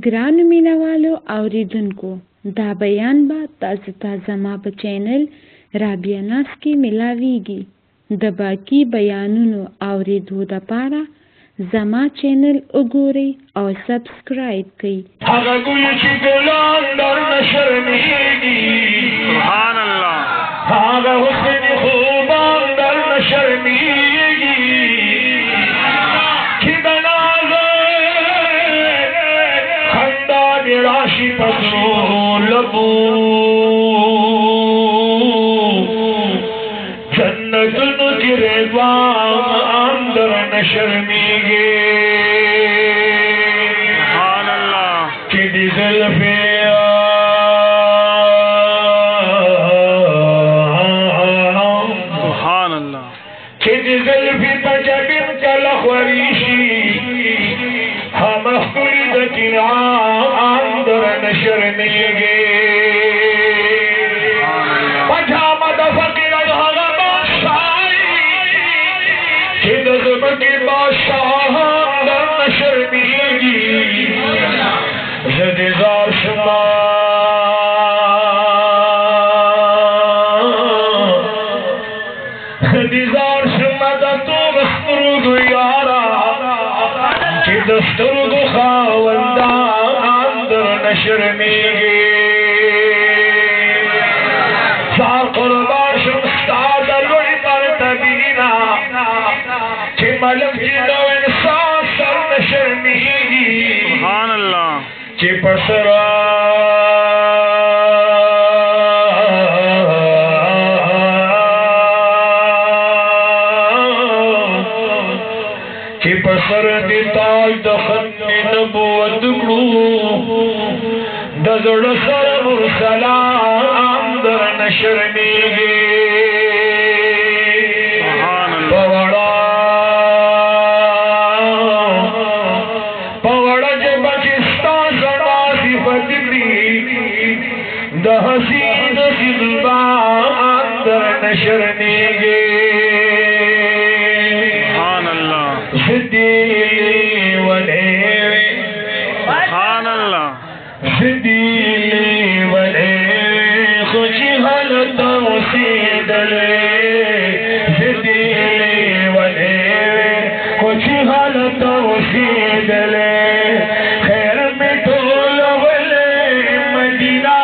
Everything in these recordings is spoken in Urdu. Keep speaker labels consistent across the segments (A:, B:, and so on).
A: ګرانو مینهوالو اوریدونکو دا بیان به تاسو ته زما په چینل رابعه ناز کې ملاویږي. د باقي بیانونو اوریدو دپاره زما چینل وګورئ او سبسکرایب کړئ.
B: هغه ګل چې ګلان درنه شرمېږي،
C: سبحان الله.
B: هغه حسن خوبان درنه شرمېږي چې د نازه خندا دې راشي په سرو لبو، جنتونو کې رضوان درنه شرمېږي.
C: سبحان الله.
B: چې دې زلفې
C: سبحان الله.
B: چې دې زلفې په جبین کله خوري شي، هم ښکلي د کنعان درنه شرمېږي. په جامه د فقیر او هغه بادشاهي چې د ځمکې بادشاهان درنه شرمېږي. زه دې زار شمه دسترگو خاوندان درنه شرمېږي. زار قربان شم ستا د لوی مرتبینا چې ملک چې د انسان سر نه شرمېږي.
C: سبحان الله.
B: چې په سره سر دی تاج د ختم نبوت کړو، د زړه سره مرسلان درنه شرمېږي. په وړه ژبه چې ستا زما صفت کړي، د حسین زلبان درنه شرمېږي.
C: سبحان الله.
B: زدیلی ولی خوشی حالت اوسیدلی، زدیلی ولی خوشی حالت اوسیدلی. خیر میں ټول ولی مدینہ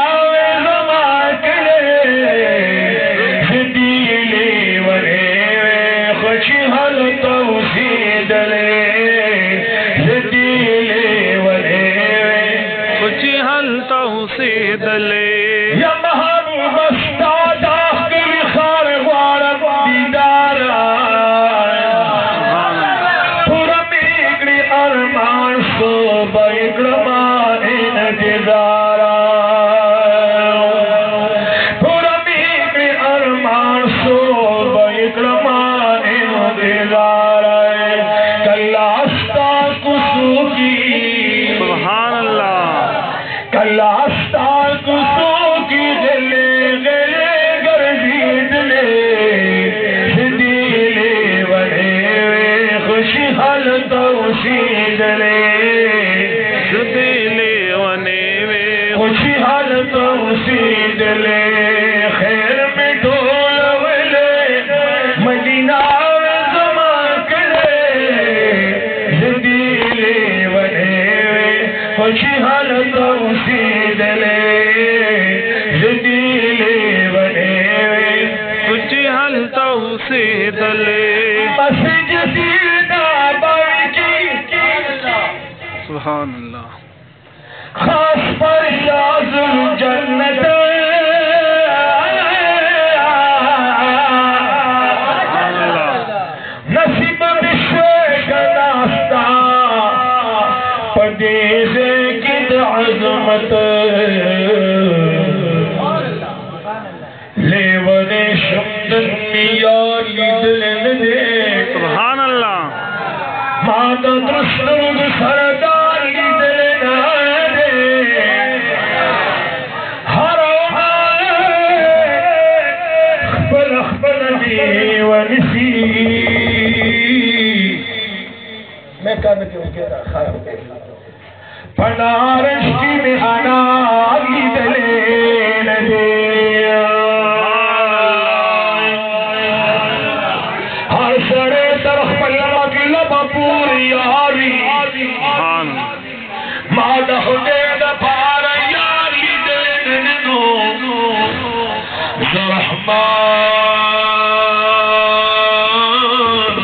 B: زما کلی، زدیلی ولی خوشی حالت اوسیدلی.
C: یا
B: محبوب استا داخل خار غوارم دیدارا، پورا میگڑی ارمان سو بیگڑمان انتظارا، پورا میگڑی ارمان سو بیگڑمان انتظارا. کلا استا کسو کی
C: سبحان اللہ.
B: کلا استا کسو کی گلے گلے گردید لے، زدیلے وڑے خوشی حالت اوسید لے،
C: زدیلے ونے
B: خوشی حالت اوسید لے. خیر میں ڈول ولے مدینہ زما کلے، زدیلے وڑے خوشی حالت اوسید لے، زدیلے وڑے
C: خوشی حالت اوسید لے.
B: بس جسیدہ بڑکی
C: سبحان اللہ.
B: خاص پر یاز الجنت نصیب بشوے گناستا پدیزے کد عظمت لیونے شمدن میار لیدلن دے.
C: سبحان اللہ.
B: مادا درسترگ سردار لیدلن دے. ہر اخبر اخبر دیونسی میں کہنے کیوں کہہ رہا خواہ بنارس کی میں اناگی دلین دے ہر سڑے طرف پلما کی لبا پوری یاری مادہ دین پارا یاری دین نو زرحمان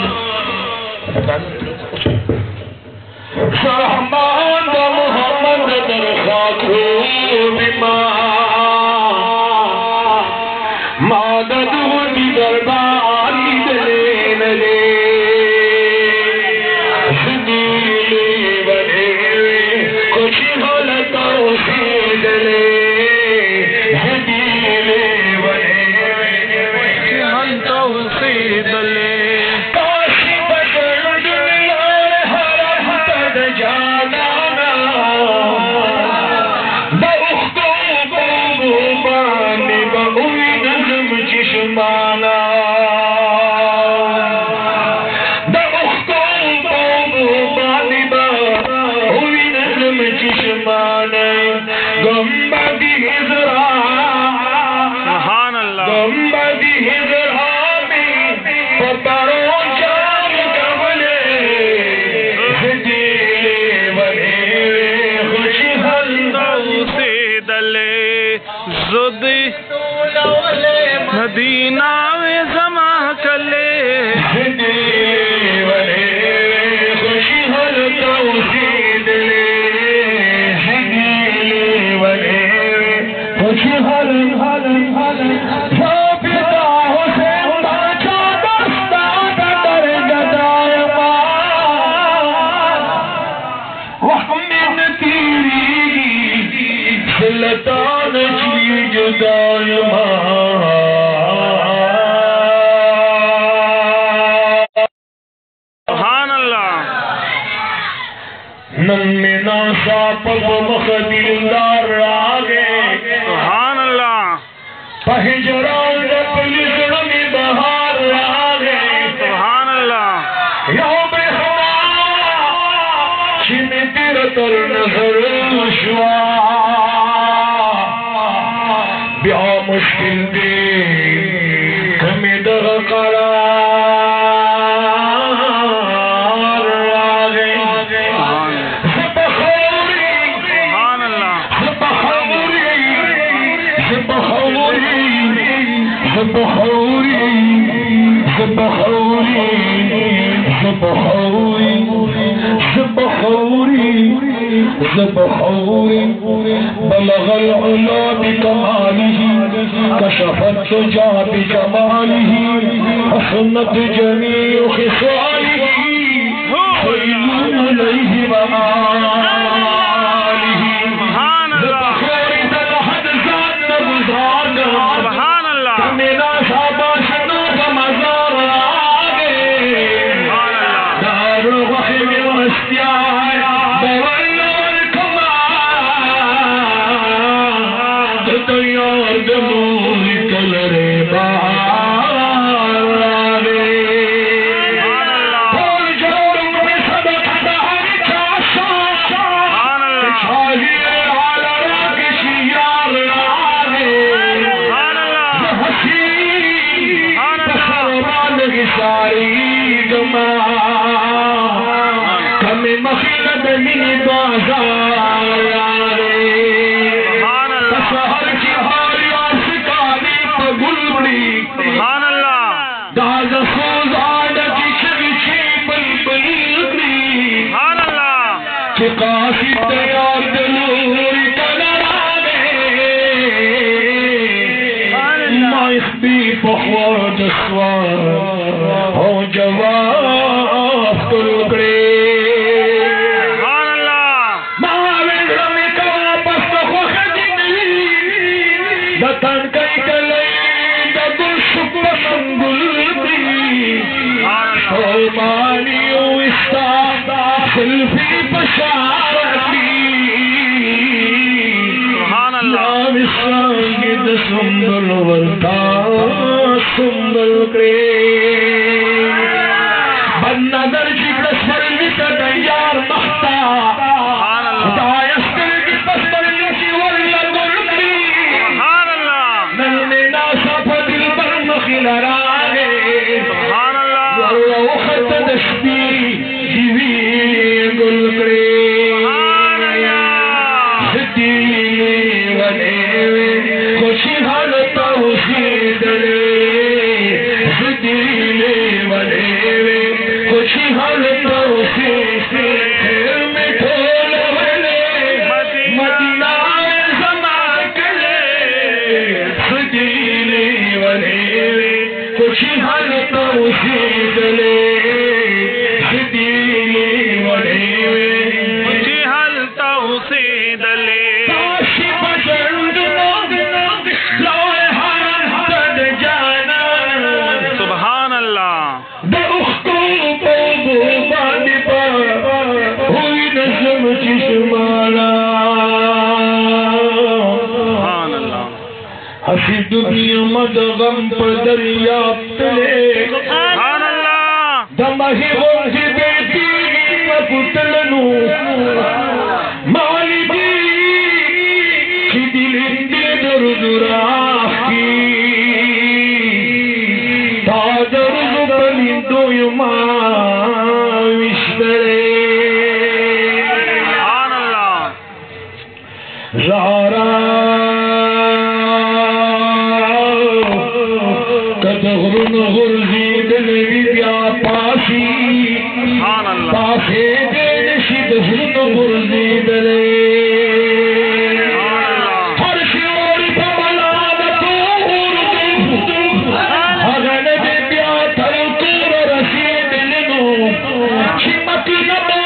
B: زرحمان دا محمد در خاکو بما مادہ دونی درباری دلین دے زدیلی بنے کچھ حالتوں سے دلے زدیلی بنے کچھ حالتوں سے دلے کاشی بجر دنیا حرم تد جانانا بأختو بابو بانی بہوی نظم چشمانا بأختو بابو بانی بہوی نظم چشمانا گمبدی حضرا
C: سبحان اللہ
B: گمبدی حضرا میں پتروں جان کبلے زدیلے بنے خوش حل
C: سے دلے زد مدینہ میں زما کلے
B: زدیلے بنے خوش حل توسید لے زدیلے بنے خوش حل ثابتہ حسین باچا دستا در جدائے وحمن تیری سلطان جی جدائے
C: سبحان اللہ
B: نمنا ساپب مخدیلدار راگے
C: سبحان اللہ
B: پہجران پولیس رمی بہار راگے
C: سبحان اللہ
B: یوم ہوا چن تیرتر نظر شوا بیا مشکل دے کمی در قرار راگے
C: سبحان اللہ
B: بلغ العلا بکماله کشفت شجا بجماله حسنت جميع خصاله خيل عليه وآله
C: سبحان اللہ سبحان اللہ
B: میرا صحابہ شنو کا مزار آگے دار الوحی میں مستیائی بولور کمار دتیار دمور کلرے بار آگے پھول جوڑ میں صدق دہر چاشا چاہیے آلہ کشی یار آگے ساری گما کمی مخلد من بازار سہر کی حالی آسکانی پگل بڑی
C: سبحان اللہ
B: داز سوز آڈکی شگچی بلبلی بڑی
C: سبحان اللہ
B: کہ قاسی تیار دلور کنر آگے مائخ بھی پخوا جسوار ہو جواب تلکڑے
C: سبحان اللہ
B: مہاویر رمی کا واپس خوخ جنوی دتن کئی کلئی دگل شکل سنگل دی شومانی اوستا سلفی بشارتی
C: سبحان اللہ
B: نام اسلام سنبل ورتا سنبل کرے بن نظر جگڑ سروی کا دیار مختا خدای لراغے
C: سبحان اللہ
B: وخت دشتی جیوی گل کرے دلی ونے خوشی حال توحید لے دلی ونے خوشی حال توحید میں ٹھول ونے مدینہ زمان کلے دلی ونے خوشی حال توحید لے دلی ونے
C: خوشی حال توحید لے سبحان اللہ سبحان اللہ
B: ہسی دنیا مد غم پر دریاب تلے
C: سبحان اللہ
B: دمہی غرزی بیتی پتلنو مالی دی کی دل اندی درد راہ کی تا درد بلی دوی ماوشترے
C: سبحان اللہ
B: زہرا کدغرن غرزی دلوی بیا پاسی
C: سبحان اللہ
B: پاسے دین شد غرن غرزی دلے ہر شیور پملاد تو اغن دے بیا تلکور رسید لنو شمت لبا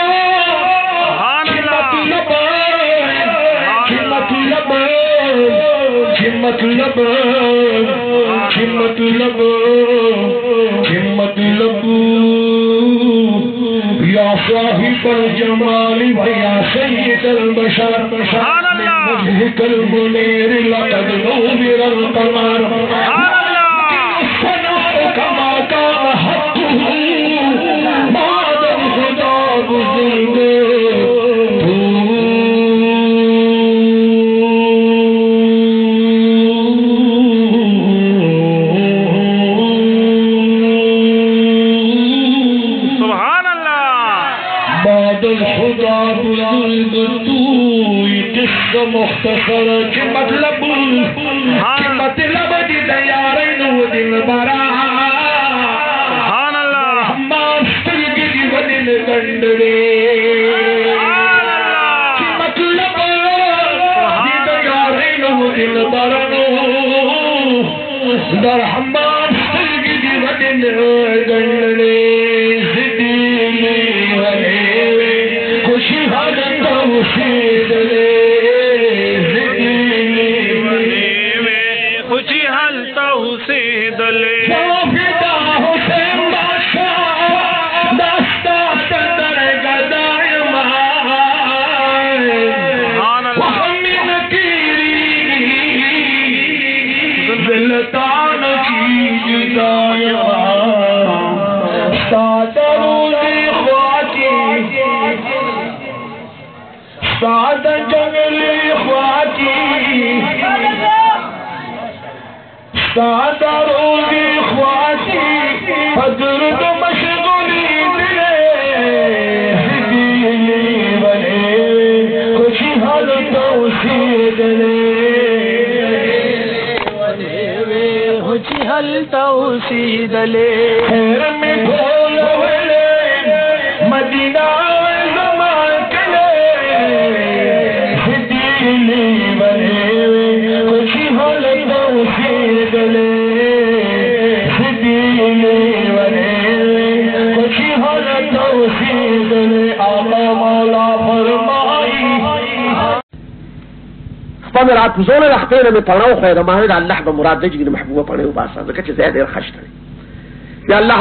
C: سبحان اللہ
B: مطلب یا صاحب الجمال یا سید البشر
C: سبحان اللہ
B: وجهك المنير لقد نور القمر
C: سبحان اللہ
B: الصنع كما كان حقه بعد الخطاب الظلم
C: سبحان اللہ
B: بعد الخطاب الظلم قصة مختصرة كمطلب دي ديارين ودلبراء
C: سبحان اللہ
B: رحمان سترگی دی ودل گندرے كمطلب دي ديارين ودلبراء رحمان سترگی دی ودل گندرے زدیلی ولے خوشی حال توحید لے
C: خوشی حال توحید لے
B: فدا حسین بادشاہ دستا تندر گدائے
C: سبحان اللہ
B: وحمین کیری ذلتان کی جدائے سادہ روزی خواتی سادہ جنگلی خواتی سادہ روزی خواتی حضرت مشغولی دلے دلی بلے خوشی حال توحید لے خوشی حال توحید لے خیر میں گھول ولے مدینہ زمان کلے دلی بلے خوشی حال توحید لے دلی بلے خوشی حال توحید لے آقا مولا فرمائی
D: خپل رات زونه رختینه می پړاو خو د ماهر الله به مراد دې چې محبوبه پړې و باسه ځکه چې زیات خشته یا الله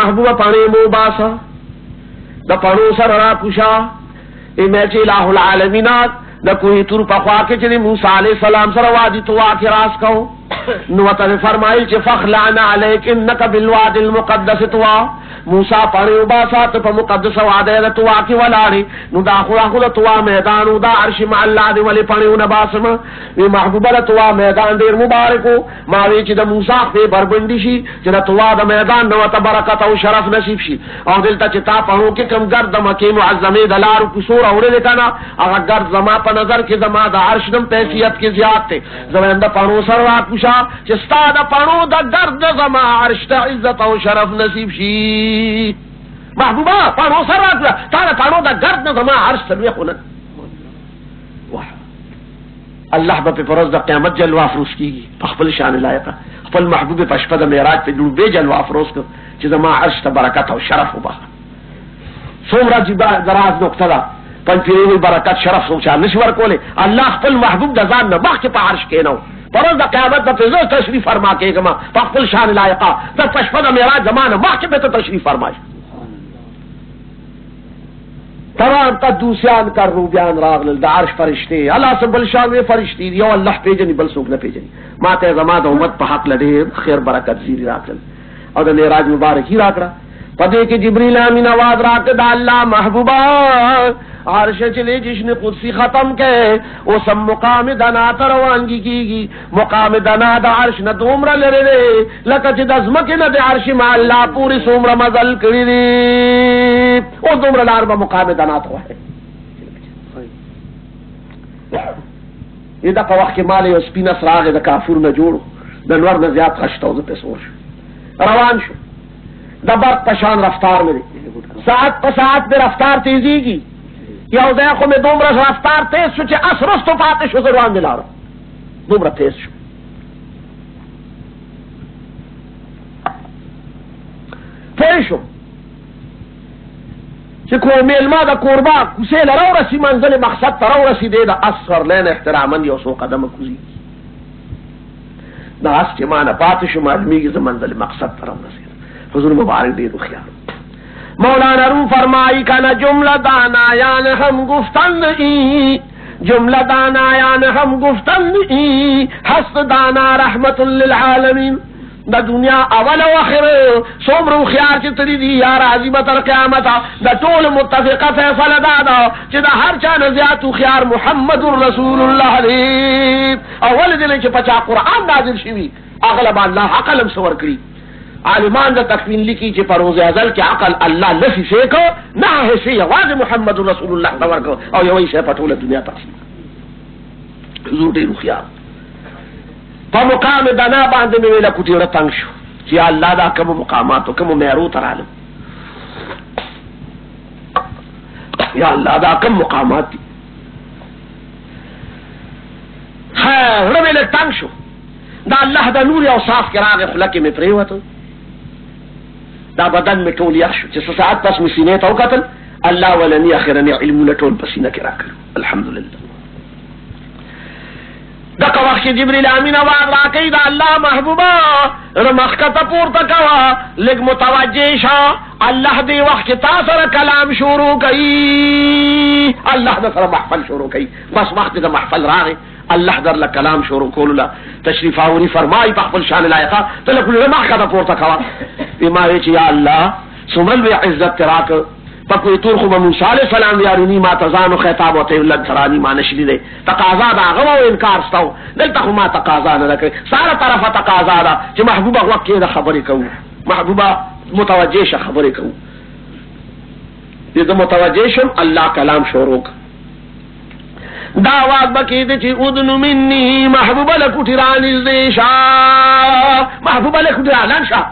D: محبوبه پړې مو باسه د پړو سره را پوشا ای مې چې الہ العالمین د کوی تور په خوا کې چې موسی علی السلام سره وادي تو اخر راس کو نو ته فرمایل چې فخلعنا علیک انک بالواد المقدس طوا، موسی پړې وباسا ته په مقدس وادي د طوا کې ولاړې. نو دا خو د طوا میدان او دا عرش مع الله دی ولې پړېونه باسم. وی محبوبه د طوا میدان ډیر مبارکو. ما وی چې د موسی په بربندي شي چې د طوا د میدان نو ته برکت او شرف نصیب شي. او دلته چې تا پړو کې کم ګرد مکه معظمه د لارو قصور اورل کنا هغه ګرد زما په نظر کې زما د عرش دم حیثیت کې زیات ته زمونږ د پړو سره واکوشا چې ستا د پړو د ګرد زما عرش ته عزت او شرف نصیب شي. محبوبہ پانو سر راکلا تانا پانو دا گرد نظمہ عرش سلوی خونن. اللہ با پی پروز دا قیامت جلوہ افروز کی گی پخبل شان لائقہ خپل محبوب پشپا دا میراج پی دلو بے جلوہ افروز کر چی زمان عرش تا برکت و شرف و باقا سومرا جی دراز نکتا دا پن پیروی برکت شرف سوچا نشور کولے اللہ خپل محبوب دا زان نباق کے پا عرش کے نو پروز دا قیامت دا پیزو تشریف فرما کے گما پخبل شان لائقہ دا پشپا دا میراج زمان نباق کے پی تو تشریف فرمائی. تمام قدوسیان کر روبیان راغلل دا عرش فرشتے اللہ سے بل شان فرشتی یو اللہ پیجنی بل سوک نہ پیجنی ما تے زما د امت په حق لدے خیر برکت زیری راغلل او د معراج مبارک ہی راکڑا پدے کہ جبریل امین آواز راک دا اللہ محبوبہ عرش چلے جشن قدسی ختم کے او سب مقام دنا تروانگی کی گی مقام دنا دا عرش نہ دومرا لرے دے لکچ دزمک نہ دے عرش مع اللہ پوری سومرا مزل کری دی او دومرا لار با مقام دنا تو ہے. یہ دا وقت مالے اس پینس راغ دا کافور نہ جوڑو دا نور نہ زیاد خشتا ہو پہ سوش روان شو دا برق پشان رفتار میں ساعت پا ساعت میں رفتار تیزی کی یا دیکھو میں دومرا رفتار تیز شو چے اسرس تو پاتے شو زروان ملا رہا دومرا تیز شو تیز شو چے کو میلما دا قربا کسے لرو رسی منزل مقصد ترو رسی دے دا اصغر لین احترامن یا سو قدم کزی دا اس چے مانا پاتے شو معلومی کی منزل مقصد ترو رسی حضور مبارک دے دو خیال. مولانا رو فرمائی کنا جملہ دانا یان ہم گفتن ای جملہ دانا یان ہم گفتن ای حسد دانا رحمت للعالمین دا دنیا اول و آخر سومرو خیار چی تری دی یا راضی بطر قیامتا دا طول متفقہ فیصل دادا چی دا ہر چاہ نزیاتو خیار محمد رسول اللہ علیہ اول دلیں چی پچا قرآن نازل شوی اغلب اللہ عقلم سور کری عالمان دا تکوین لکی چی پروز ازل کی عقل اللہ لفی سیکو نہ حسی واض محمد رسول اللہ دور کو او یوی سے پٹول دنیا تقسیم حضور دے رخیار پا مقام دنا باندے میں ویلا کتی رتنگ شو چی اللہ دا کم مقاماتو کم میرو تر عالم یا اللہ دا کم مقامات دی خیر رویلے تنگ شو دا اللہ دا نور او صاف کراغ خلق میں پریوتو دا بدن میں ٹول یخ شو چس ساعت پس میں سینے تو قتل اللہ ولنی اخرنی علم ٹول پسینہ کرا کر الحمدللہ. دقا وقت جبریل امین آواز راکی دا اللہ محبوبہ رمخ کا تپور تکوا لگ متوجہ شا اللہ دی وقت تاثر کلام شروع کئی اللہ دا سر محفل شروع کئی بس وقت دا محفل راگی اللہ در لکلام شروع کولولا تشریف آوری فرمائی پاقبل شان لائقہ تلکل رمخ کا تپور تکوا بیماری چی یا اللہ سمرل و عزت تراک پاکوی طور خوب موسیٰ علیہ السلام دیارونی ما تزانو خیطاب و تیولد ترانی ما نشلی دے تقاضا دا غم و انکار ستاو دلتا خو ما تقاضا ندکر سارا طرف تقاضا دا چی محبوبہ وقتی دا خبری کهو محبوبہ متوجہ خبری کهو یہ متوجہ شم اللہ کلام شروع دا آواز بکی دے چی ادنو منی محبوبہ لکوٹی رانی زدیشا محبوبہ لکوٹی رانان شا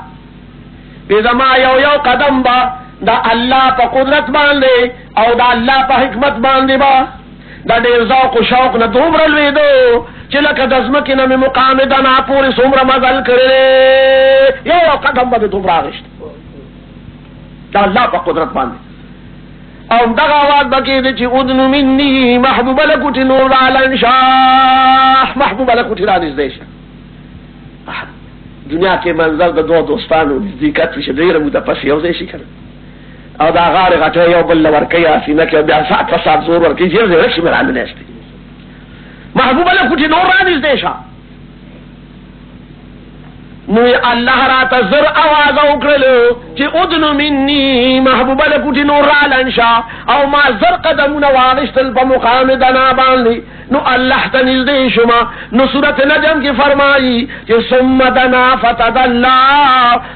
D: پیدا ما یو قدم با دا اللہ پا قدرت باندے او دا اللہ پا حکمت باندے با دا دیر ذوق و شوق نا دومر الوی دو چلکا دزمکی نمی مقام دنا پوری سمر مزل کرے یو قدم با دے دومر آغشت دا اللہ پا قدرت باندے او دا آواز بکی دے چی ادنو منی محبوبہ لکوٹی نور لالن شاہ محبوبہ لکوٹی رانیز دیشا دنیا کے منظر دا دو دوستانو نزدیکت ویش دیر مودہ پس یو دیشی کرن او دا غار غټه یو بل ورکی اسینه کې بیا سات فساد زور ورکی چې زه رښتیا مرانه نشته محبوبه له کوټي نور رانیز دیشا نو اللہ را تزر آواز اوکرلو چی ادنو منی محبوب لکوٹی نور را لنشا او ما زر قدمون وانشتل پا مقام دنا باندی نو اللہ تنزدی شما نو سورت نجم کی فرمائی کہ ثم دنا فتدلا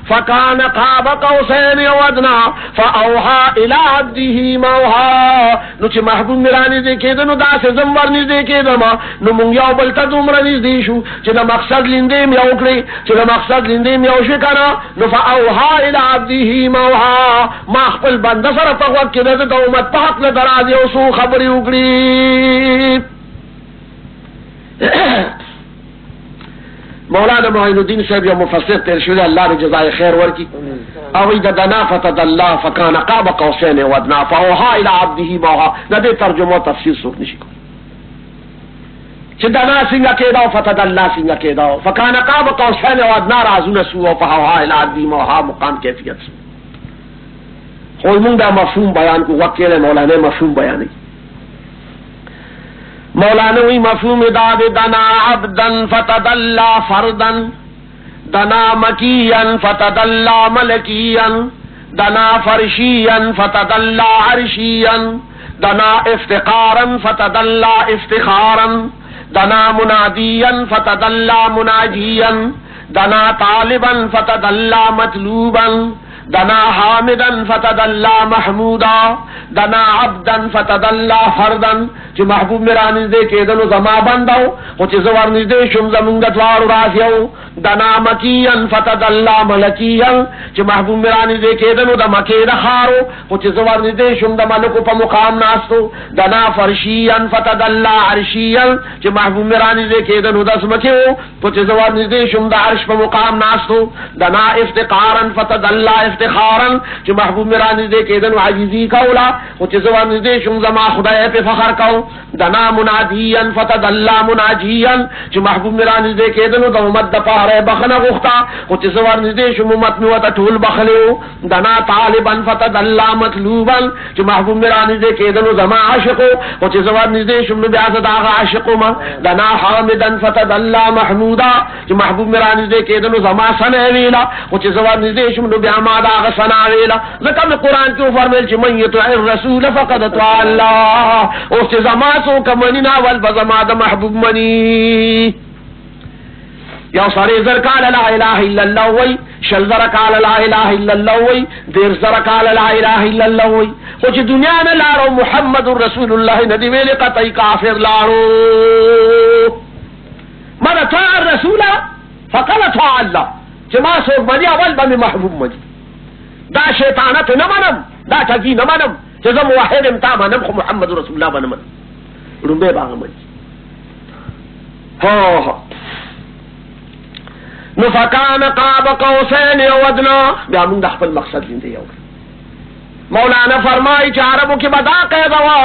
D: فکان قاب قوسین ودنا فاوحا الى عبده موحا نو چی محبوب مرانی دیکھے دنو دا سے زمور نزدیکے دما نو منگیاو بلتا دومرا نزدی شو چی دا مقصد لندیم یا اکڑی چی دا مقصد لندیم یا شکنا نو فاوحا الى عبده موحا ما خپل بند سر پاک کی دا دا امت پاک لدرازی او سو خبری اکڑی. مولانا معین الدین صاحب یا مفسر تیر شده اللہ نے جزائے خیر ورکی اوی دنا فتدلا فکان قاب قوسین ودنا فاوحا الى عبده موحا نہ دے ترجمہ و تفسیر سوک نشی کو چھ دنا سنگا کیداو فتدلا سنگا کیداو فکان قاب قوسین ودنا رازون سو فاوحا الى عبده موحا مقام کیفیت سو خوی من دا مفہوم بیان کو وکیل مولانا مفہوم بیانی مولانوی مفہوم داد دنا عبدا فتدلا فردا دنا مکیا فتدلا ملکیا دنا فرشیا فتدلا عرشیا دنا افتقارا فتدلا افتخارا دنا منادیا فتدلا مناجیا دنا طالبا فتدلا مطلوبا دنا حامدا فتدلا محمودا دنا عبدا فتدلا فردا چی محبوب میرا نزدے کے دنو زما بندو خوچ زور نزدے شم زمونگت وارو راسیو دنا مکیا فتدلا ملکیا چی محبوب میرا نزدے کے دنو دا مکی دا خارو خوچ زور نزدے شم دا ملکو پا مقام ناستو دنا فرشیا فتدلا عرشیا چی محبوب میرا نزدے کے دنو دا سمکیو خوچ زور نزدے شم دا عرش پا مقام ناستو دنا افتقارا فتدلا افتخارا چی محبوب میرا نزدے کے دنو عجیزی کولا خوچ زور نزدے شم زما خدای پہ فخر کو دنا منادیا فتدلا مناجیا چی محبوب میرا نزدے کے دنو دا امت دا پارے بخنا غختا خوچ زور نزدے شم امت میوتا ٹھول بخلیو دنا طالبا فتدلا مطلوبا چی محبوب میرا نزدے کے دنو زما عاشقو خوچ زور نزدے شم نبیازت آغا عاشقو ما دنا حامدا فتدلا محمودا چی محبوب میرا نزدے کے دنو زما سنویلا خوچ زور نزدے شم نبیاماد آغا سنویلا ذکر قرآن کیوں فرمیل چی من یتوع الرسول فقد اطاع اللہ اس چی زما سو کمنی ناول بزما دا محبوب منی یا ساری زر کال لا الہ الا اللہ وی شل زر کال لا الہ الا اللہ وی دیر زر کال لا الہ الا اللہ وی خوچ دنیا میں لارو محمد رسول اللہ ندی ویلے قطعی کافر لارو من اطاع الرسول فقد اطاع اللہ چما سو منی اول بمی محبوب منی دا شیطانت نمانم دا چگی نمانم چزم واحد امتا منم خو محمد رسول اللہ بنمن رنبے باغ منی نفکان قاب قوسین ودنا بیا من دا خپل مقصد لیندے یو مولانا فرمائی چی عربو کی بدا قیدوا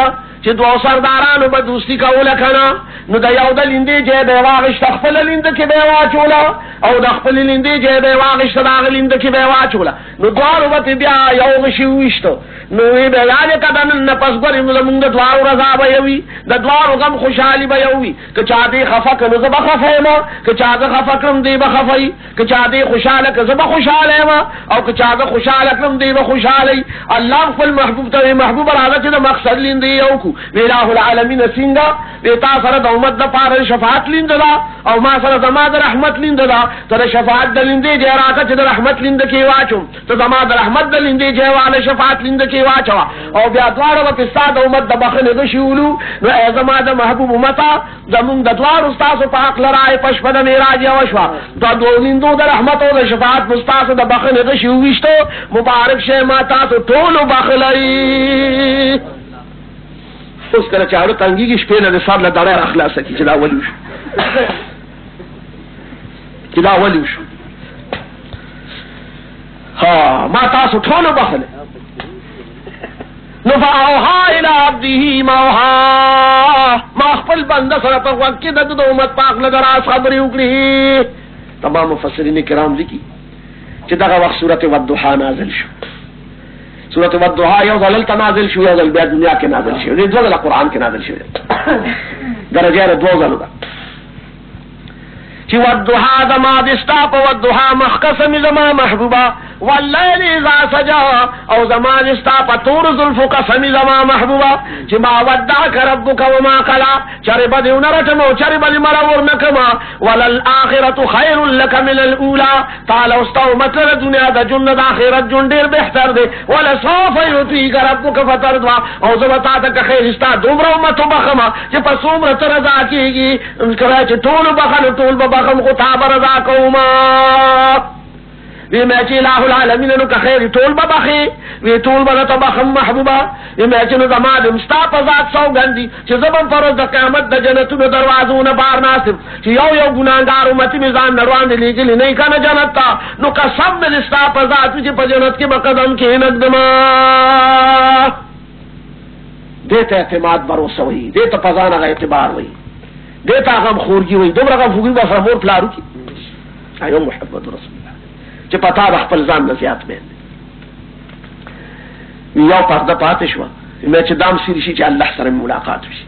D: چی دو سردارانو با دوستی کا اولکنا نو دا یو دا لندی جے بیواغش تخفل لند کی بیوا چولا او دا خپل لندی جے بیواغش تداغ لند کی بیوا چولا نو دوارو بتی بیا یو غشیوشتو نوی بیانے کدن نپس گوری مزمون دا دوارو رضا بیوی دا دوارو غم خوشحالی بیوی کہ چاہ دی خفک نزبا خفای ما کہ چاہ دی خفکرم دی بخفای کہ چاہ دی خوشحالک زبا خوشحالی ما او کہ چاہ دی خوشحالکرم دی بخوشحالی اللہ خپل محبوب تا محبوب راضا چی دا مقصد لندی یو کو الہ العالمین سنگا دیتا سر دا امت دا پار شفاعت لیند دا او ما سر زما دا رحمت لیند دا تا شفاعت دا لیندی جے راکا چی دا رحمت لیند کی واچم تا زما دا رحمت دا لیندی جے والا شفاعت لیند کی واچوا او بیا دوارا با پستا دا امت دا بخن غشیولو نو اے زما دا محبوب امتا زمون دا دوار استاسو پا حق لرائی پشپا دا میراج یوشوا دا دو لیندو دا رحمت و دا شفاعت مستاسو دا بخن غشیوشتو مبارک شیما تاسو طولو بخلائی اس کرا چاہرو تنگی کی شپینا دے سار لدارے رخلا سکی چلا ولیوشو چلا ولیوشو ما تاسو ٹھولو بخلے نفعوها الى عبده موها ما اخپل بندہ سر پر وقت کی دد امت پاک لگر آس خبری اکڑی تمام مفسرین کرام ذکی چی دغا وقت صورت والدحا نازل شو صورت والدحا یو ظللت نازل شو یو ظل بیا دنیا کے نازل شو دو ظل قرآن کے نازل شو درجہ دو ظل دا چې والضحى زما د ستا په والضحى مخقسم زما محبوبه واللیل اذا سجا او زما د ستا په تور زلفو قسم زما محبوبه چې ما ودعك ربك وما قلى چرې به دې ونرټم او چرې به دې مړه ورنکما وللآخرة خیر لك من الاولى تعالی استو مطلب دنیا د جنت آخرت جون ډیر بهتر دی ولسوف يعطيك ربك فترضى او زما تا ته خیر استا دومره امت بخما چې په څومره تر رضا کیږي کله چې ټول بخل ټول بخم خو تا برضا کوما وی میں چې الہ العالمین نو که خیر ټول بخي وی ټول به ته بخم محبوبه وی میں چې نو زما د مستا په ذات سوګندي چې زبم پروز د قیامت د جنتونو دروازونه بار ناسب چې یو ګناګار امت میزان نروان دي لګلی نه کنه جنت تا نو قسم دې مستا په ذات چې په جنت کې بقدم کې نقدما دیتا اعتماد بروسه وي دیتا پزانه اعتبار وي دیتا غم خورگی وي دومره غم خورگی به فرمور پلارو کی ایو محمد رسول الله چې پتا د خپل ځان نه زیات مې یو پرده پاتې شو مې چې دام سری شي چې الله سره ملاقات وشي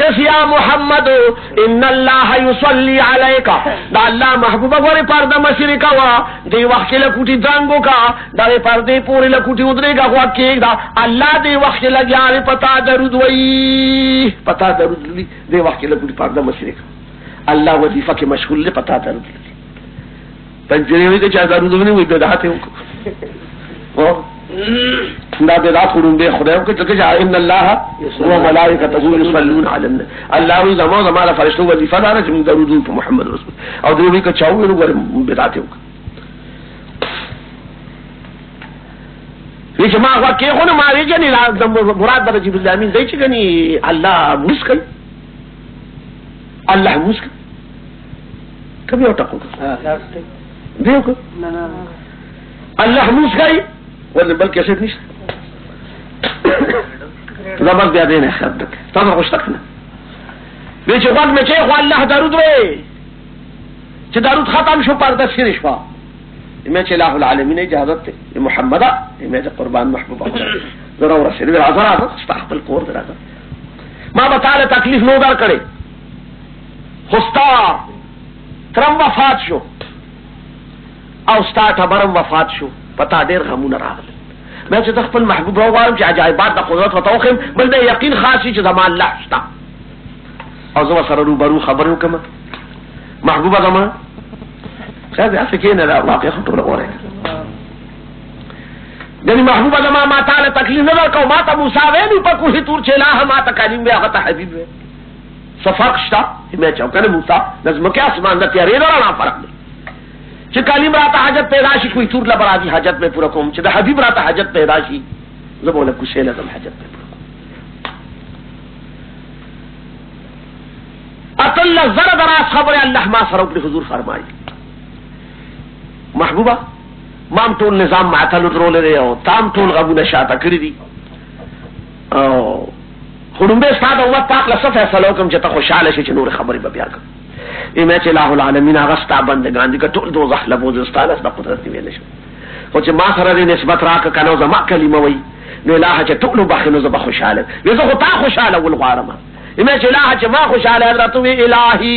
D: قف یا محمد ان الله يصلي عليك دا الله محبوب غوري پرده مشرکا وا دی وخت له کوټي ځانګو کا دا پرده پورې له کوټي ودرېګا خو کې دا الله دی وخت لګیاري پتا درود وای پتا درود دی وخت له کوټي پرده مشرکا الله وظیفه کې مشغول له پتا درود پنځه وی کې چا درود ونی وي بدعت او دا بدعت خورون به خدای کو چې ان الله و ملائکته یصلون علی النبی الله وی زما فرشتو وظیفه دار چې درود په محمد رسول او دوی کو چاو نو ګر بدعت وک چې ما واکه خو نه ماری جنې مراد د جبرئیل امین دی چې کني الله مسکل الله مسکل کبھی اور ٹکو دیکھو اللہ موس گئی ولا بل کیسے نہیں زبر بیا دین خد تاسو خوشتکنه به چې وخت مې چې خو الله درود وې چې درود ختم شو پرده شری شو مې چې الله العالمین اجازه ته محمد مې قربان محبوب ضرور رسول الله حضرات استحق القور درته ما به تعالی تکلیف نو در کړي خوستا ترم وفات شو او ستا تبرم وفات شو پتا ډیر غمونه راغله مې چې خپل محبوب راوړم چې عجایبات د قدرت وتوخم بل د یقین خاصی چې زمان الله شتا او زما سره روبرو خبرو کوم محبوبه زما خاصه افکینه دا واقع خطر وره دني محبوبه زما ما تعالی تکلیف نه ورکو ما ته موسی ویني په کوه تور چلا ما ته کلیم بیا غته حبیب صفاق شتا مې چې کنه موسی لازم کې اسمان د تیارې نه فرق دی چې کلیم راته حاجت پیدا شي کوئی تور لبرازي حاجت میں پورا کوم چې د حبیب راته حاجت پیدا شي زبونه کوشش لازم حاجت میں پورا اتل زرد راس خبر الله ما سره په حضور فرمایي محبوبه مام ټول نظام معتل درول لري او تام ټول غبونه شاته کړی دي او خړمبه ستاسو وخت پاک لسه فیصله کوم چې ته خوشاله شې چې نور خبرې به بیا کوم ایمه چې الله العالمین هغه ستا بندگان دي ټول دوزخ لبوز استاله د قدرت دی ویل شو خو چې ما سره نسبت راک کنه زما کلمه وای نو الله چې ټول بخنو زما خوشاله زه خو تا خوشاله ول غوارم ایمه چې الله چې ما خوشاله حضرت وی الہی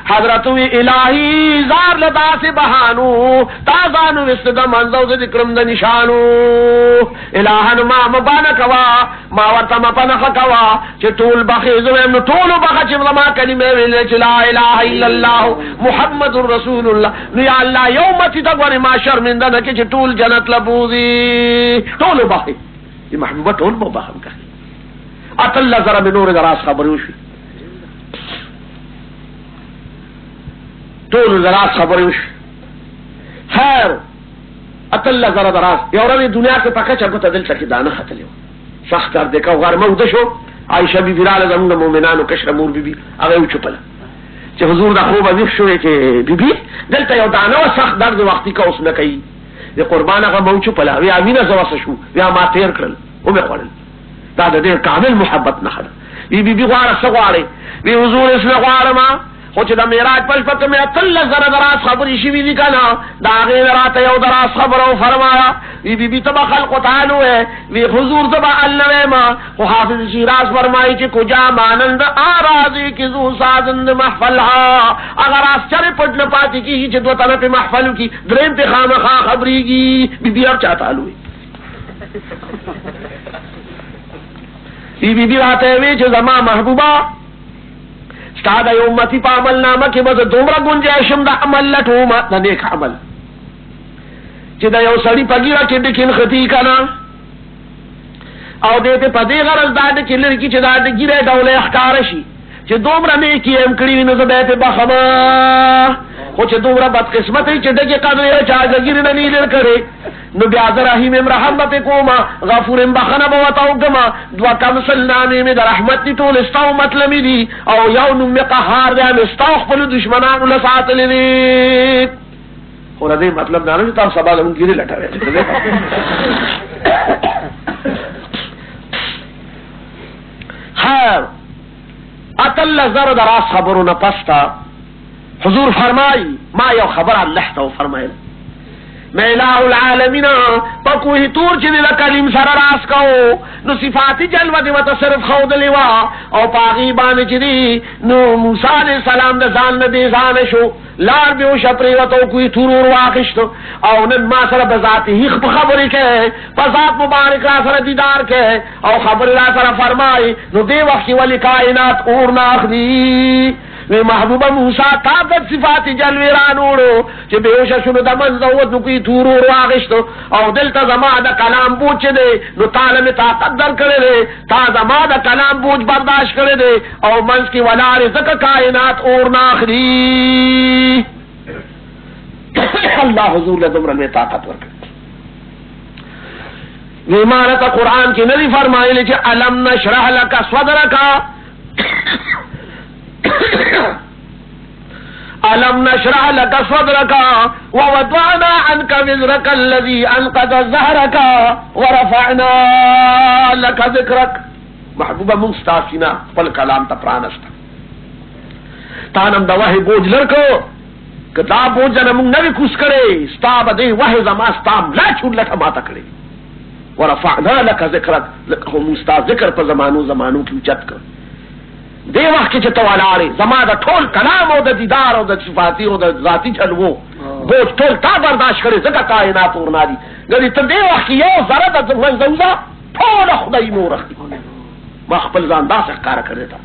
D: حضرت وی الہی زار لدا سے بہانو تازانو وسد منزو ذکرم د نشانو الہن ما مبانا کوا ما ورته مپنه کوا چې ټول بخیزو نو ټول بخ چې ما کلمه ویل چې لا اله الا الله محمد رسول الله نو یا الله یومتی تغور ما شرمنده نه چې ټول جنت لبوزي ټول بخي دی محبوبه ټول مبهم کا اتل زرا بنور راس خبرو شي ټول زراس خبرې وش خیر اتل زرا دراس یو ورځ دنیا کې پکې چرته دل څخه دانه خطلې سخت کار دیکھا غار مو دشو عائشہ بی بی راله زموږ مؤمنانو کشر مور بی بی هغه چپله چې حضور د خوبه وښ شوې چې بی بی دلته یو دانه سخت درد وختي کا اوس نه کوي د قربان هغه مو چپله وی امینه زوسه شو یا ما تیر کړل او مې خړل دا د دې کامل محبت نه خله بی بی غواړه سغواړي وی حضور اسلام غواړه ما خو چې د معراج په شپه کې مې 13,000 دراز خبرې شوي دي که نه، د هغې نه راته یو دراز خبره وفرمایا. وی بی بی ته به خلقو ته ووایې وی حضور ته به ال نه ویم، خو حافظ شیراز فرمایي چې کجا مانند آرازی کې زو سازند محفل ها، اگر راز چرې پټ نه پاتې کېږي چې دوه تنه پې محفل وکړي، درېیم پې خامخا خبرېږي. بی بی هر چا ته الوي. بی بی راته وی چې زما محبوبه ستا د یو امتي په عمل نامه کې به زه دومره ګنجایش د عمل لټوم، د نیک عمل چې د یو سړي په ګیره کې ډکین خطي که نه، او دې ته په دې غرض دا ده چې لرې کړي چې دا د ګیرې ډوله ښکاره شي چې دومره نیکي یې هم کړي وي، نو زه به یې پې بخمه. خو چې دومره بدقسمت یې چې ډکې قدرې چا د ګیرې نه نه لر کړې، نو بیا زه رحیم ام رحم به پې کومه، غفور ام بخنه به ورته وکړمه. دوه کم سل نامې مې د رحمت دي، ټول ستا امت لمې دي، او یو نوم مې قهار دی، مې ستا خپلو دشمنانو له ساتلې دي. خو د دې مطلب دا نه چې تاسو سبا زموږ ګیرې لټوئ. خیر 13,000 دراز خبرونه پسته حضور فرمائی ما یو خبر الله ته فرمایل، میں الہ العالمین پکوہ تور چی دل کلیم سر راس کو نو صفاتی جلوہ دی وطا صرف خود لیوا او پاغی بانی چی دی نو موسیٰ علیہ السلام دا زان ندی زانشو لار بیو شپری وطا کوئی تورور واقشتو او نن ما سر بذاتی ہیخ بخبری کے بذات مبارک را سر دیدار کے او خبر را سر فرمائی نو دی وقتی ولی کائنات اور ناخدی وی محبوب موسیٰ تابت صفات جلوی رانوڑو چی بیوشا شنو دا منزوت نو کوئی تورور واغشتو او دلتا زمان دا کلام بوچ چی دے نو تالمی طاقت در کرے دے تا زمان دا کلام بوچ برداشت کرے دے او منز کی ولار زکا کائنات اور ناخری. اللہ حضور لدمر میں طاقت ورکر وی مانتا قرآن کی نری فرمائی لی چی علم نشرح لکا صدرکا ألم نشرح لك صدرك ووضعنا عنك وزرك الذي أنقض ظهرك ورفعنا لك ذكرك. محبوبہ مستاسینا پل کلام تا پرانستا تانم دا وحی بوجھ لرکو کہ دا بوجھ جانا منگ نوی کس کرے ستا بدے وحی زمان ستام لا چھوڑ لٹا ماتا کرے. ورفعنا لك ذكرك لکھو مستا ذکر پا زمانو کی اچت کر دے وقت کے چتو علارے زما دا ٹھول کلام او دا دیدار او دا صفاتی او دا ذاتی چلوو بوجھ ٹھول تا برداشت کرے زکا کائنات اورنا دی گلی تا دے وقت کی یو زرد منزوزا ٹھول خدای مور رکھتی مخبل زاندہ سے کارا کر دیتا.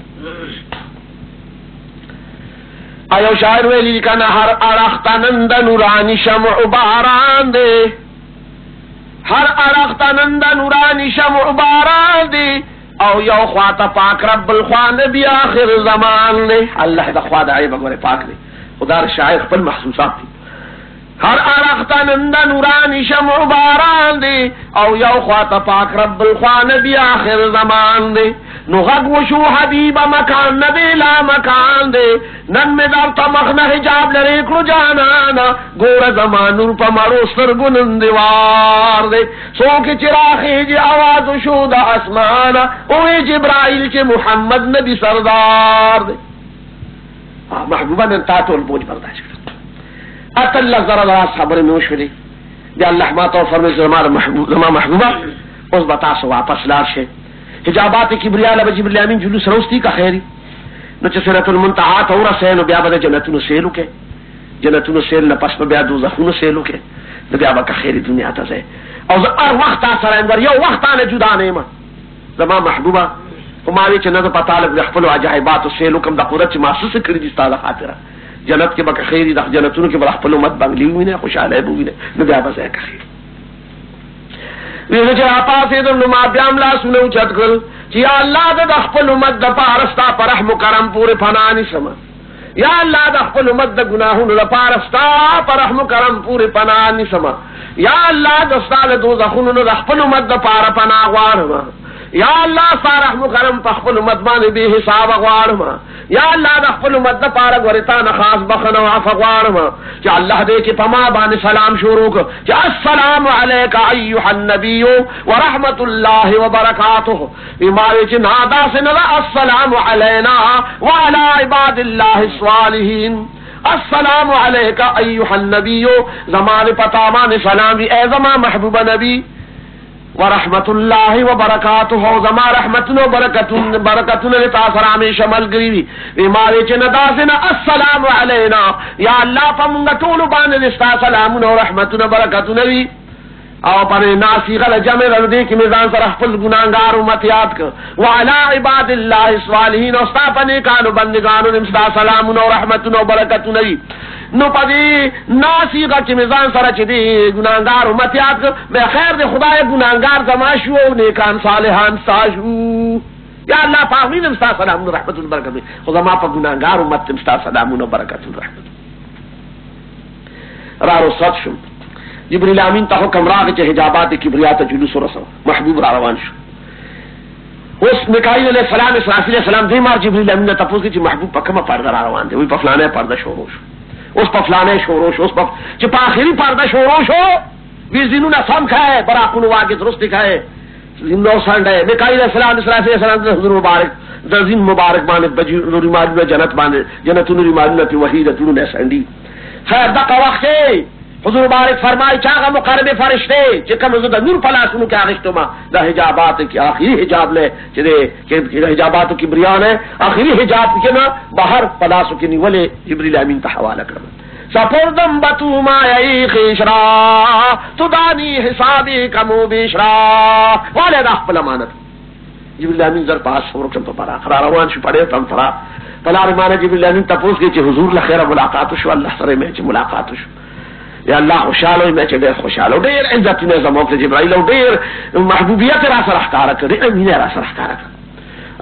D: ایو شاعر ویلی لکنا ہر ارختا نند نورانی شمع باران دے، ہر ارختا نند نورانی شمع باران دے، او یو خواتا پاک رب الخوان نبی آخر زمان نے. اللہ دا خواہ دا عیب اگر پاک نے خدا شاعر خپل محسوسات تھی. ہر ارختا نندا نورانی شمع باران دے او یو خواتا پاک رب الخوان نبی آخر زمان دے. نو غد وشو حبیب مکان نبی لا مکان دے نن میں دار تمخنا حجاب لریکلو جانانا گور زمانون پا مروستر گنندوار دے سوکی چراخی جی آواز شو دا اسمانا اوی جبرائیل چی محمد نبی سردار دے. محبوبہ نے تاتو البوج برداشت کرتا اتل لزر اللہ صبر نوش دے دی اللہ ما تو فرمی زمان محبوبہ اس بتا سو واپس لارشے حجابات کبریا لب جبرائیل امین جلوس روستی کا خیری نو چه سورۃ المنتہا تو رسے نو بیا بده جنتونو سیلو کے جنتونو سیل نہ پس بیا دوزخونو سیلو کے نو بیا با خیری دنیا ته زه او هر وخت سره اندر یو وخت نه جدا نه ما زما محبوبہ ہماری چ نه په طالب خپل عجایبات سیلو کم د قدرت محسوس کړی دي ستاسو خاطر جنت کې به خیری د جنتونو کې به خپل امت بنگلی وینه خوشاله بوینه نو بیا به زه خیر ویل چې اپا سیدم نو ما بیام لا سنو چت کړ چې یا الله د خپل امت د پارستا پر رحم کرم پورے فنانی سما یا الله د خپل امت د گناهونو د پارستا پر رحم کرم پورے فنانی سما یا الله د استاد دوزخونو د خپل امت د پار پنا غواړم یا الله ستا رحم کرم په خپل امت باندې به حساب غواړم یا اللہ دا خپل امت دا پارا ورتا نه خاص بخنه او عفو غواړم چې الله دې کې پما باندې سلام شروع کړ چې السلام علیک ایها النبی ورحمت الله وبرکاته ایمای چې نادا سنلا السلام علینا وعلى عباد الله الصالحین السلام علیک ایها النبی زمان پتا مان سلام اے زما محبوب نبی ورحمت الله وبرکاته زما رحمتنا برکتنا تاثر ہمیشہ مل گئی بیماری چ نداسنا السلام علینا یا اللہ پمنگ ټول باندې نستا سلامنا ورحمتنا برکتنا وی او پر ناسی غل جمع ردی کی میزان سر خپل گناہگار امت یاد کر وعلی عباد اللہ الصالحین استا پنے کانو بندگانو نمستا سلامنا و رحمتنا و برکتنا نو پدی ناسی غل کی میزان سر چی گناہگار امت یاد کر بے خیر دے خدا گناہگار زماشو و نیکان صالحان ساجو یا اللہ پاہمی نمستا سلامنا و رحمتنا و برکتنا خدا ما پا گناہگار امت نمستا سلامنا و برکتنا و رحمتنا رارو صد شم جبریل امین ته حکم راغی چې حجابات کبریات جلوس ورسو محبوب را روان شو اوس میکائیل علیہ السلام اسرافیل علیہ السلام دې مار جبریل امین ته پوښتنه چې محبوب په کومه پرده را روان دی وی په فلانه پرده شروع شو اوس په فلانه شروع شو اوس په چې په اخري پرده شروع شو وی زینونه سم کھائے براقونو واګه درست کھائے زینو سانډه میکائیل علیہ السلام اسرافیل علیہ السلام حضور مبارک د زین مبارک باندې بجی نور مالونه جنت باندې جنت نور مالونه په وحیدتونو نه سانډي خیر دغه وخت حضور مبارک فرمائی چاہا مقرب فرشتے چکم حضور دا نور پلاسنو کیا غشتما دا حجابات کی آخری حجاب لے چدے حجاباتو کی بریان ہے آخری حجاب کی نا باہر پلاسو کی نیولے جبریل امین تا حوالہ کرنا سپردم بتو مایئی خیشرا تدانی حسابی کمو بیشرا والے دا اخپل امانت جبریل امین زر پاس شورکشم پا پرا خراروان شو پڑے تم فرا پلار مانا جبریل امین تا پوس گئی چی حضور لخیر ملاقاتو شو اللہ سرے میں چی ملاقاتو شو یا اللہ خوشحال ہوئی میں چھ دیر خوشحال ہو دیر عزت نظام وقت جبرائیل ہو دیر محبوبیت راسا رختارا کر دیر امین راسا رختارا کر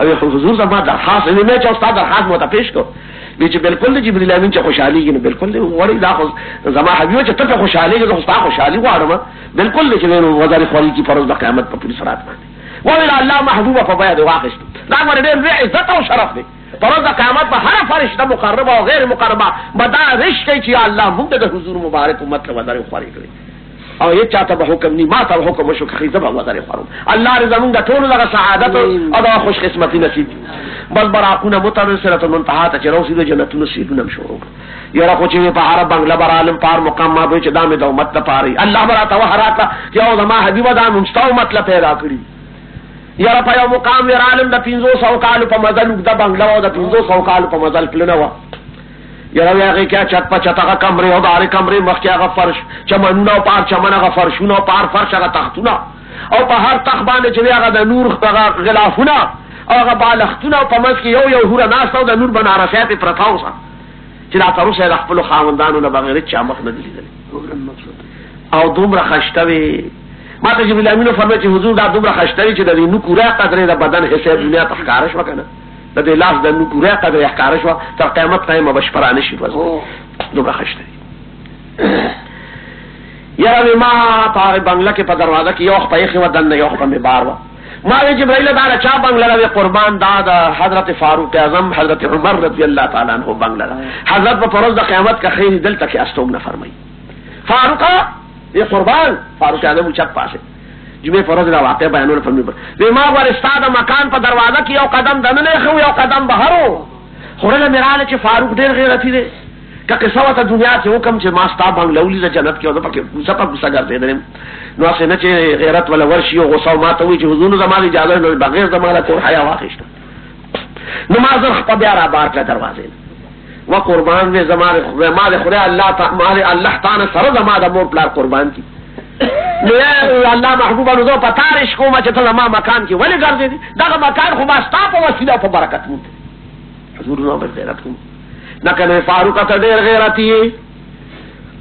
D: اب حضور زمان درخواست انہیں میں چھ استاد درخواست موتا پیش کر بیچ بالکل دی جبریل امین چھ خوشحالی گی بالکل دی وڑی دا زمان حبیو چھ تک خوشحالی گی تو استاد خوشحالی کو آرما بالکل دی چھ وزار خوری کی فرض دا قیامت پر پوری صورت مانے وڑی اللہ محبوبہ پر باید واقعشت دا مانے دیر عزت و شرف دی پروز قیامت پر ہر فرشتہ مقربہ و غیر مقربہ بدا رشتے چی اللہ ممدد حضور مبارک امت وزار خواری کرے اور یہ چاہتا با حکم نہیں ماتا حکم وشو خیزہ با وزار خوارم اللہ رضا منگا تولو لگا سعادت اور دا خوش قسمتی نصیب بس براکونا مترسلت منتحاتا چی روسی دا جنتو نصیبو نمشورو یہ رکھو چی پہارا بنگلہ برالم پار مقام مابوی چی دام دا امت دا پاری اللہ براتا وحراتا کہ او زمان حبیب دا منستا امت لا پیدا کری یارا پا یو مقام ویرالم دا 500 کالو پا مزل اگدا بنگلو دا 500 کالو پا مزل کلنو یارا ویاغی کیا چت پا چت اگا کمری او داری کمری مخی اگا فرش چمنونا و پار چمن اگا فرشونا و پار فرش اگا تختونا او پا هر تخت باندې چوی اگا دا نور اگا غلافونا او اگا بالختونا و پا مزکی یو هورا ناستا و دا نور بنارسیت پرتاو سا چلا تروس اگا خپلو خاوندانو نبغیرت چامخ ندلی دلی او دوم را خشتوی ما ته جبرئیل امین فرمایي چې حضور دا دومره خشتوي چې د دې نو کوره قدرې د بدن حصے دنیا تخکارش وکنه د دې لاس د نو کوره قدرې احکارش وا تر قیامت قائم بشپرانه شي وځي دومره خشتوي یاره ما په بنگلا کې په دروازه کې یو خپې خو دن یو خپې می بار وا ما جبرئیل دا چا بنگلا د قربان دادا حضرت فاروق اعظم حضرت عمر رضی اللہ تعالی عنہ بنگلا حضرت په پروز د قیامت کا خیر دل تک استوم نه فرمایي فاروق یہ قربان فاروق اعظم چت پاسے جمعہ فروز دا واقع بیانونه فرمی پر ما ور استاد مکان پر دروازہ کی یو قدم دننے خو یو قدم بہرو خورل میرال چ فاروق ډیر غیرتی دے کہ قصه ته دنیا سے حکم چ ماستا بنگلولی د جنت کی او پکې سپا غصہ کرتے دے نو اسے نہ چ غیرت ولا ورشی او غصہ ما ته وی چ حضور زمانی اجازه نو بغیر زمانہ کو حیا واخشت نماز خطا بیا بار کا دروازے و قربان میں زمان مال خدا اللہ تعالی اللہ تعالی سر زمان مور پلار قربان کی اللہ محبوبہ نو پتارش کو ما چتا ما مکان کی ولی کر دی دا مکان خو واسطہ په وسیلہ په برکت مو حضور نو پر غیرت کو نہ کہ فاروق ته ډیر غیرتی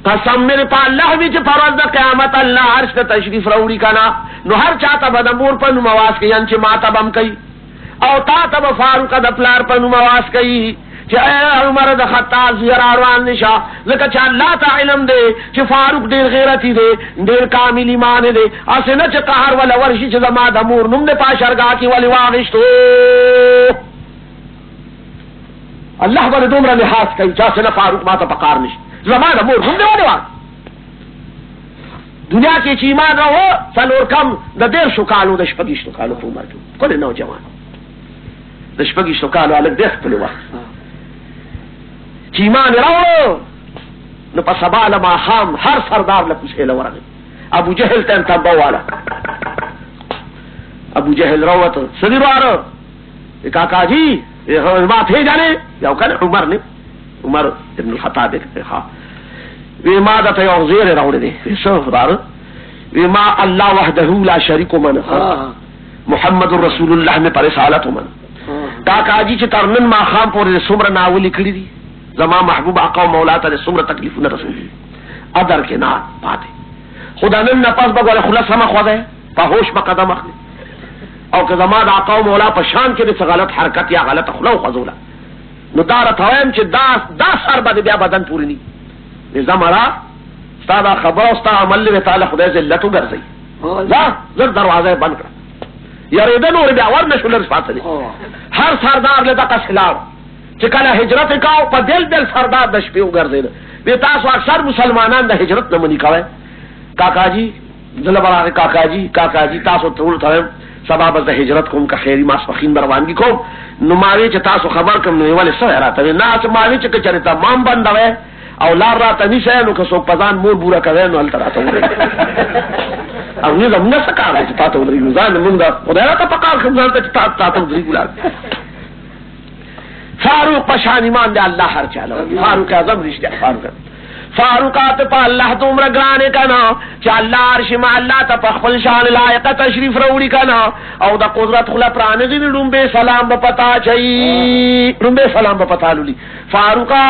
D: قسم میرے پا اللہ بھی چ فرض د قیامت اللہ عرش ته تشریف راوړي کنا نو هر چاته بد مور په نو مواس کی ان چ ماته بم کئی او تا ته فاروق د پلار په نو مواس کئی چه عمر د خطاب زیر آروان نشا لکه چه اللہ تا علم دے چه فاروق دیر غیرتی دے دیر کامل ایمان دے اسے نا چه قہر والا ورشی چه زمان دمور نم دے پاشرگاہ کی والی واغشتو الله باندې دومره لحاظ کوي چا څنګه فاروق ماته پکار نشي زمانه مور هم دی ونه دنیا کې چې ایمان راو څلور کم د 150 کالو د 16 کالو په عمر کې کله نوجوان د 16 کالو الګ د خپل وخت چې ایمان راو نو په سبا لما خام هر سردار له کوسه لورغه ابو جهل ته تبواله ابو جهل راوته سړي واره کاکا جی ما تھے جانے یا کہنے عمر نے عمر ابن الخطاب ہاں وی ما دا تے زیر راوڑے دے سردار وی ما اللہ وحدہ لا شریک من محمد رسول اللہ میں پر رسالت من کاکا جی چې ترنن ما خام پورې سمره ناولی کړی دي زما محبوب آقا او مولا ته سمره تکلیفونه رسولي ادر کې نه پاتې خدا نن نه پاس بغول خلاص ما خو ده په هوش په قدم اخلي او که زما د آقا او مولا په شان کې د غلط حرکت یا غلط خلو خذوله نو دار تویم چې دا سر باندې بیا بدن پوری ني زمرا ستاسو خبر او ستاسو عمل له تعالی خدای ذلت وګرځي لا زر دروازه بند کړ یریدل اور بیا ورنه شول رساتلی هر سردار له دغه خلاف چې کله هجرت کاو په دل سردار د شپې وګرځید به تاسو اکثر مسلمانان د هجرت نه منی کوي کاکا جی دلبره کاکا جی تاسو ټول ته سبب د هجرت کوم که خیری ماسپخین روانګي کوم نو ماوی چې تاسو خبر کوم نو ولې سره راته نه چې ماوی چې چرته تمام بندوي او لار راته نشه نو که څوک پزان مور بورا کوي نو الته راته وره او نه زموږ څه کار دی تاسو ورې ځان موږ خدای راته پکار کوم ځان ته تاسو درې ګلار فاروق پشان ایمان دے اللہ ہر چالا فاروق اعظم رشتہ فاروقات پا اللہ تم رگرانے کنا چا اللہ عرش ما اللہ تا پخفل شان لائق تشریف روڑی کنا او دا قدرت خلا پرانگی رنبے سلام بپتا چاہی رنبے سلام بپتا لولی فاروقا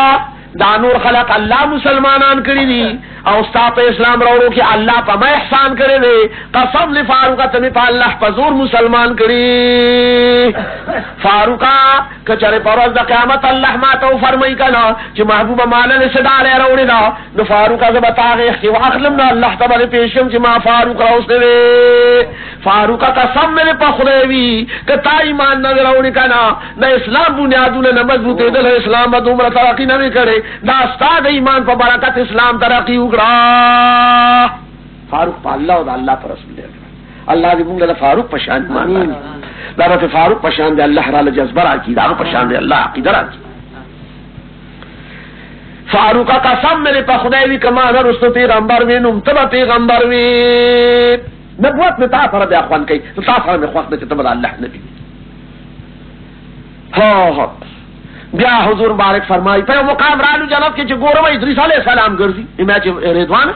D: دانور خلق اللہ مسلمانان کری دی او استاپ اسلام روڑو کی اللہ پا میں احسان کرے دے قسم لی فاروقا تمی پا اللہ پا زور مسلمان کری فاروقا کچھرے پروز دا قیامت اللہ ماتو فرمائی کنا چی محبوب مالن صدارے روڑی دا نو فاروقا زبتا گئے اختی واخلم نا اللہ تباری پیشم چی ما فاروق روس دے فاروقا قسم میرے پا خدیوی کتا ایمان نگر روڑی کنا نا اسلام بنیادون نمضبوطے دل اسلام با دومرا ترقی نمی کرے دا استاد ایمان پا برکت اسلام ترقی اگڑا فاروق پا اللہ و دا اللہ پا رسول دے اللہ دی مونگا دا فاروق پشان ایمان دارت فاروق پشان دے اللہ رال جذبر آکی دارو پشان دے اللہ عقیدر آکی فاروقا قسم میرے پا خدایوی کمانا رستو پیغمبر وی نمتبا پیغمبر وی نبوت میں تا سر بے اخوان کئی تو تا سر میں خواست نچتا بدا اللہ نبی ہاں بیا حضور مبارک فرمائی پہ مقام رالو جنت کے چھ گورو ادریس علیہ السلام گرزی امیچ ریدوان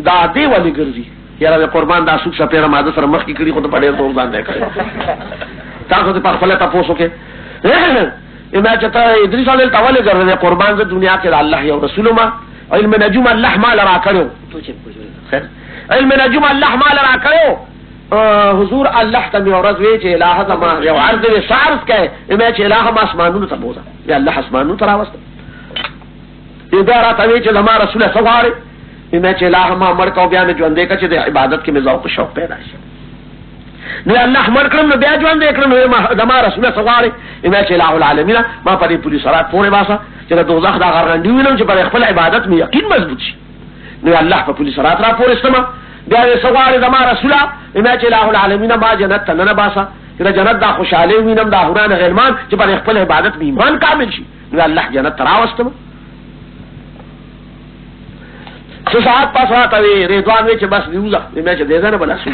D: دا دے والی گرزی یارا میں قربان دا سوک سپیرا مادہ سر مخ کی کری خود پڑے تو ارزان دے کرے تاکہ تے پاک فلیتا پوسو کے امیچ تا ادریس علیہ التوالی گرزی قربان سے دنیا کے اللہ یا رسول ما علم نجوم اللہ ما لرا کرو علم نجوم اللہ ما لرا کرو حضور اللہ تمی عورت وی چه الہ زما یو عرض وی سارس کہے امی چه الہ ما اسمانون تا بوزا یا اللہ اسمانون تا راوستا ادارا تا وی چه زما رسول سواری امی چه الہ ما مرکو بیا میں جو اندے کا چه عبادت کی میں ذوق شوق پیدا شا نو اللہ مرکرم نو بیا جو اندے کرم زما رسول سواری امی چه الہ العالمین ما پری پوری صلات پورے باسا چه دوزخ دا غرندی وینم چه پر خپل عبادت میں یقین مضبوط شي نو اللہ پر پوری صلات را پورے استما بیا سوار زما رسولا اما چې الہ العالمین ما جنت تنن باسا چې جنت دا خوشاله وینم دا هران غلمان چې په خپل عبادت می ایمان کامل شي نو الله جنت تراوستم څه ساعت پاس راته رضوان وی چې بس ویوزا اما چې دې نه بلا شي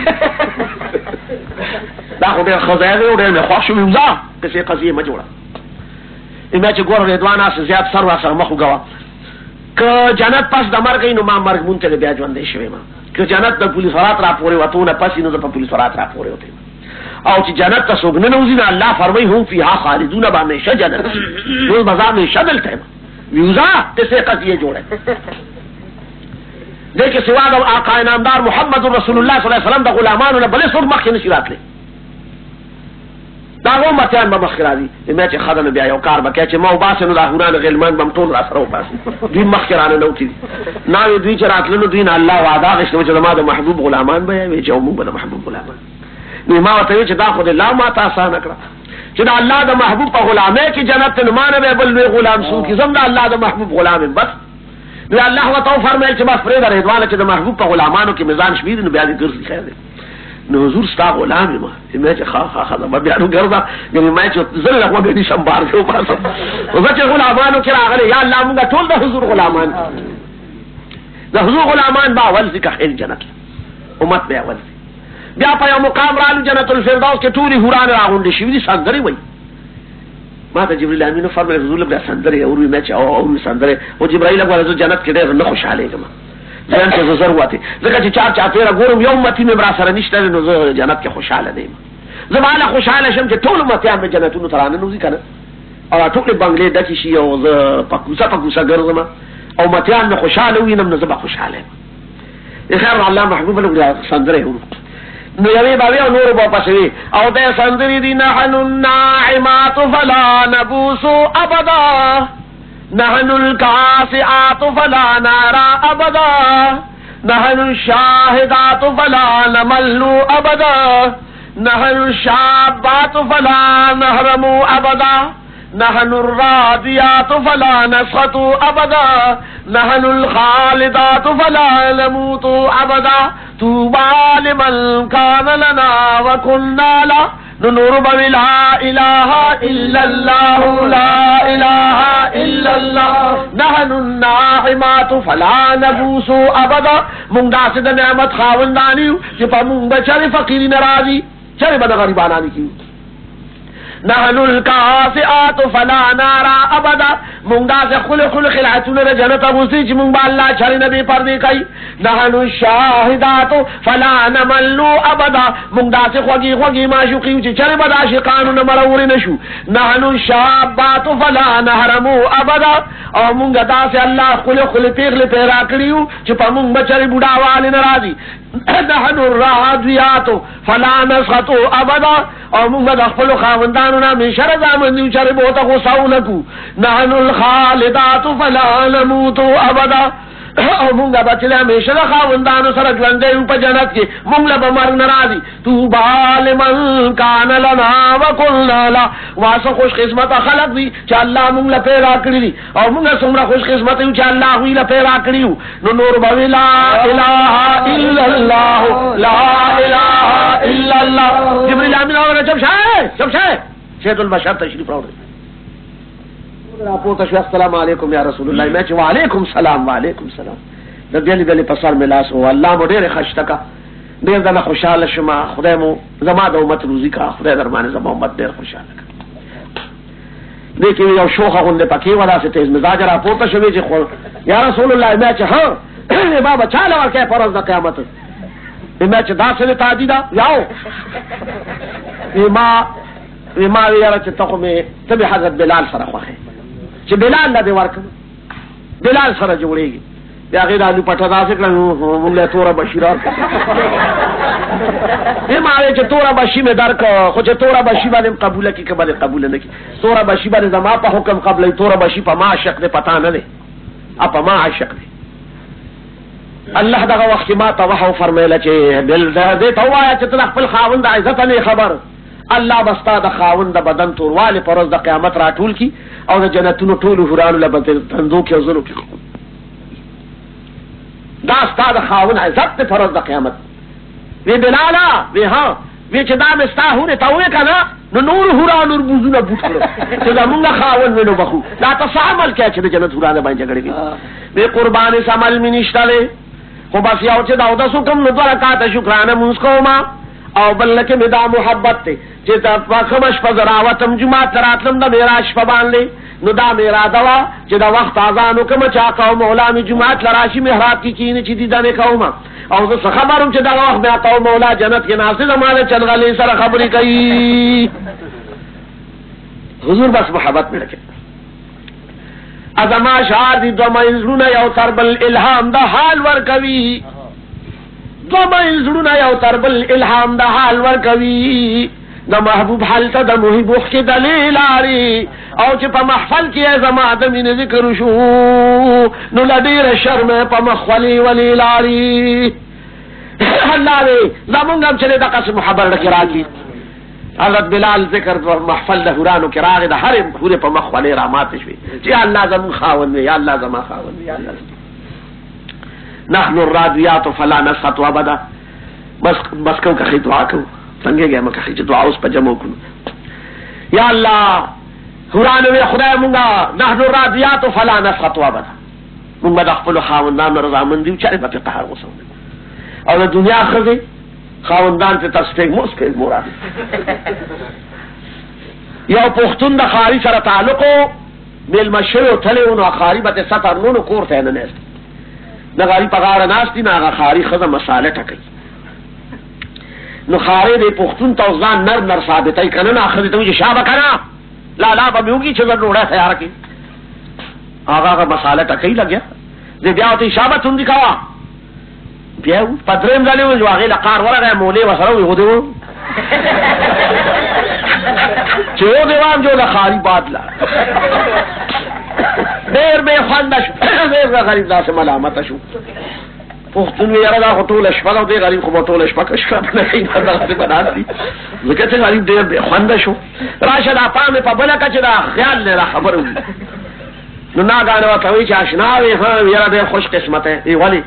D: دا خو به خدای او دې نه خوښ ویوزا کسي قضیه ما جوړه اما چې ګور رضوان اس زیات سر واسه مخو غوا ک جنت پاس د مرګ نو ما مرګ مونته بیا ژوند شي ما کہ جنت دا پولیس رات را پورے وطو نا پسی نو دا پولیس رات را پورے ہوتے او چی جنت تا سوگنے نوزی نا اللہ فرمائی ہوں فیہا خالدون با میشہ جنت نوز مزا میشہ دلتا ہے ویوزا تیسے قضیے جوڑے دیکھ سوا دا آقا نامدار محمد رسول اللہ صلی اللہ علیہ وسلم دا غلامانو نا بلے سوگ مخی نشیرات لے دا غو متیان با مخی رازی میں چی خدن بیا یو کار با کیا چی مو باسنو دا حوران غلمان بمتون را سرو باسی دوی مخی رانا نوتی دی ناوی دوی چرات لنو دوی نا اللہ وعدا غشنو چی دا محبوب غلامان بیا وی چی امون با دا محبوب غلامان نوی ما وطوی چی دا خود اللہ ما تا آسان اکرا چنا اللہ دا محبوب پا غلامے کی جنت نمانے بے بلوے غلام سو کی زمدہ اللہ دا محبوب غلامے بس نو اللہ و تو فرمائل چی بس پریدہ رہدوانا چی دا محبوب پا غلامانو کی میزان شمید نو بیادی گرزی خیر دے نو حضور ستا غلامی میں چی خواہ دا بیانو گرزا یعنی میں چی ذل لکھوا بیدی شمبار دے پاسا وزا چی غلامانو کی راغلے یا اللہ منگا ٹول دا حضور غلامان دا حضور غلامان با ولزی کا خیل جنت امت بے ولزی بیا پا یا مقام رالو جنت الفردوس کے توری حوران راغنڈی شویدی سندری وی ما تا جبریل امینو فرمائے حضور لگا سندرے اوروی میں چاہو اوروی سندرے وہ جبرائیل لگا رضو جنت کے دیر نخوش آلے گا جنت کے زر ہوا تھی لگا چی چار چاپیرہ گورم یوم متی میں برا سر نشتر نو جنت کے خوش آلے دیم زمالا خوش آلے شم چی طول متیان میں جنتونو ترانے نوزی کنا اور ٹوکلی بنگلے ڈکی شی او پکوسا گرزما او متیان میں خوش آلے ہوئی نم نزبا خوش آلے خیر اللہ محبوب لگا سندرے ہوں نو یوی باوی او نور با پسوی او دے سندری دی نحن الناعمات فلا نبوسو ابدا نحن الکاسعات فلا نارا ابدا نحن الشاہدات فلا نملو ابدا نحن الشابات فلا نحرمو ابدا نحن الراضیات فلا نسخط ابدا نحن الخالدات فلا نموت ابدا توبا لمن كان لنا وكنا لا نورب لا الہ الا اللہ لا الہ الا اللہ نحن الناعمات فلا نبوس ابدا منگ داسد نعمت خاوندانیو کہ پا منگ بچر فقیری نرازی چرے بدا غریبانانی کیو نحن الکاسعات فلا نارا ابدا منگا سے خلق خلعتون رجنت ابوسی چی منگ با اللہ چھری نبی پردی کئی نحن الشاہدات فلا نملو ابدا منگا سے خوگی معشوقیو چی چھری بدا شقانو نمروری نشو نحن الشابات فلا نحرمو ابدا اور منگا دا سے اللہ خلق پیغل پیرا کریو چی پا منگ بچری بڑا والی نرازی نحن الراضیات فلا نسخط ابدا اور منگا دا خلق خاوندانو من شر زامن چر بہت غصاو لکو نحن الخالدات فلا نموت ابدا او منگا بچلے ہمیشہ خاوندانو سر جوندے اوپا جنت کے منگلا بمر نرازی توبا لمن کان لنا وکلنا لا واسا خوش قسمت خلق دی چا اللہ منگلا پیدا کری دی اور منگا سمرا خوش قسمت چا اللہ ہوئی پیدا کریو نو نور باوی لا الہ الا اللہ لا الہ الا اللہ جبریل امین آورا چب شاہ سید البشر تشریف راوڑے السلام علیکم یا رسول اللہ میں وعلیکم السلام وعلیکم السلام دلی دلی پسر ملاس ہو اللہ مو دیر خشتکا دیر دنا خوشحال شما خدای مو زما دا امت روزی کا خدای درمان زما امت دیر خوشحال کا دیکھیں یو شوخ غنده پکی ولا سے تیز مزاج را پورتا شوی چی خور یا رسول اللہ میں ہاں بابا چالا ور کہ پرز دا قیامت میں دا سے تعدیدا یاو ما ویرا چ تقو میں تبی حضرت بلال سره خوخه چې بلال لا دی ورک بلال سره جوړیږي یا غیر الو پټا داسې کړو موږ تورا بشیرات ما چې تورا بشی میں درک خو چې تورا بشی باندې قبول کی قبل قبول نه کی تورا بشی باندې زما په حکم قبل تورا بشی په ما عاشق نه پتا نه دی اپ ما عاشق دی اللہ دغه وخت ما ته وحو فرمایله چې دل دې توایا چې تل خپل خاوند عزت نه خبر اللہ بستا دا خاون دا بدن توروال پروز دا قیامت را ٹول کی اور دا جنتونو ٹولو حرانو لبن تندو کی وزنو کی دا ستا دا خاون عزت پروز دا قیامت وی بلالا وی ہاں وی چی دا مستا ہونے تاوے کا نا نو نور حرانو ربوزونا بوٹ کرو چی دا منگا خاون منو بخو لا تسامل کیا چی دا جنت حرانے بائن جگڑے گی وی قربانی سامل میں نشتا لے خو بس یاو چی دا دا سکم نو دو رکاتا شکرانا منسکو ما او بلکہ میں دا محبت تے چیتا خمش پا ذراوتم جماعت تراتلم دا میرا شپا بان لے نو دا میرا دوا چیتا وقت آزانو کم چاکاو مولا میں جماعت لراشی محراب کی کینی چی دی دانے کاؤ ما او دا خبرم چیتا وقت میں آکاو مولا جنت کے ناصر ہمارے چلغلی سر خبری کئی حضور بس محبت میں رکھے ازما شعار دی دو منزلون یو ترب الالہام دا حال ورکوی دو منزلون یو ترب الالہام دا حال ورکوی دا محبوب حالتا دا محب اخ کی دلیل آری او چی پا محفل کی ازما دمین ذکر شو نو لدیر شرم پا مخولی ولیل آری اللہ دے زمونگم چلے دا قسم محبر رکی راجی حضرت بلال ذکر محفل د هورانو کې راغی د هر خورې په مخ خولې راماتې شوې چې یا الله زمون خاوند یا الله زما خاوند یا الله نحن الراضیات فلا نسخط ابدا بس کو که دعا کو څنګه گیا مکه چې دعا اوس په جمع کو یا الله هورانو خدای مونږه نحن الراضیات فلا نسخط ابدا مونږ د خپل خاوندانو رضامندي چې په قهر وسو او د دنیا خزه خاوندان ته تصفیق موسکل مراد یو پختون د خاری سره تعلق مل مشرو تلونو خاری به ستر نونو کور ته نه نست د غاری په غاړه ناشتي نه خاری خزه مساله ټکي نو خاری د پختون توزان نر ثابتای کنه نه اخر ته شابه کنه لا لا به میوږي چې ډوړه تیار کی هغه مساله ټکي لګیا دې بیا ته شابه تون دکوا بیا پدریم ځلې و جو هغه لقار ورغه مولې وسره وي غوډو چې و دیوان جو د خاري بادلا ډېر به خواندش ډېر غریب لاس ملامت شو پښتون یې راغله ټول شپه نو دې غریب خو ټول شپه کښه نه کیږي دا څه بناسي ځکه چې غریب ډېر به خواند شو راشه دا پامه په بل کچ دا خیال نه خبرو نو ناګانو ته وی چې آشنا وي ها یاره ډېر خوش قسمت دی ولی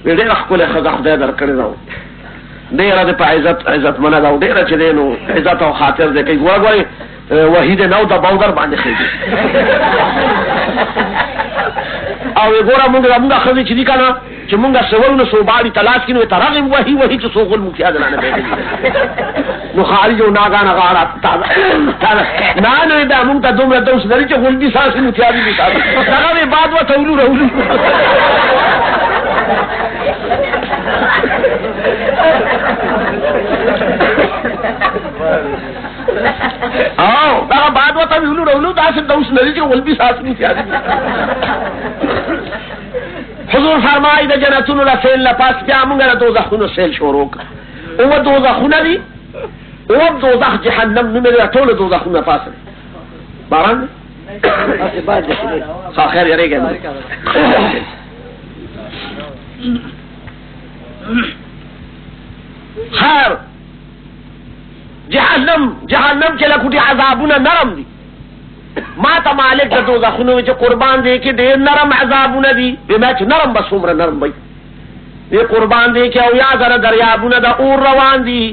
D: ډېر خپل خدای خدای درکړی دا ډېر د په عزت منه دا ډېر چې دی نو عزت او خاطر دې کوي ګورګوري وحید نو د باودر باندې خېږي او ګوره موږ خزي چې دي کنه چې موږ سوالونه صوبالي تلاش کینو ترغم وਹੀ چې سوغل مخیا دلانه به نو خارج او ناګانه غاړه نه نه دا موږ ته دومره دوس لري چې ولدي ساسي مخیا دي دا بعد و تولو رولو او دا بعد و تولو رولو دا څه دوس لري چې ولدي ساسي مخیا دي حضور فرمایي د جنتونو له سیل نه پاس بیا موږ له دوزخونو سیل شروع کړ او دوزخونه دي او دوزخ جهنم نه مې ټول دوزخونه پاس باران خیر یې راګم خیر جهنم چې له کوټي عذابونه نرم دي ما ته مالک د دوزخونو چې قربان دی کې ډېر نرم عذابونه دي به ما چې نرم بس عمر نرم وي دې قربان دی کې او یا زره دریابونه د اور روان دي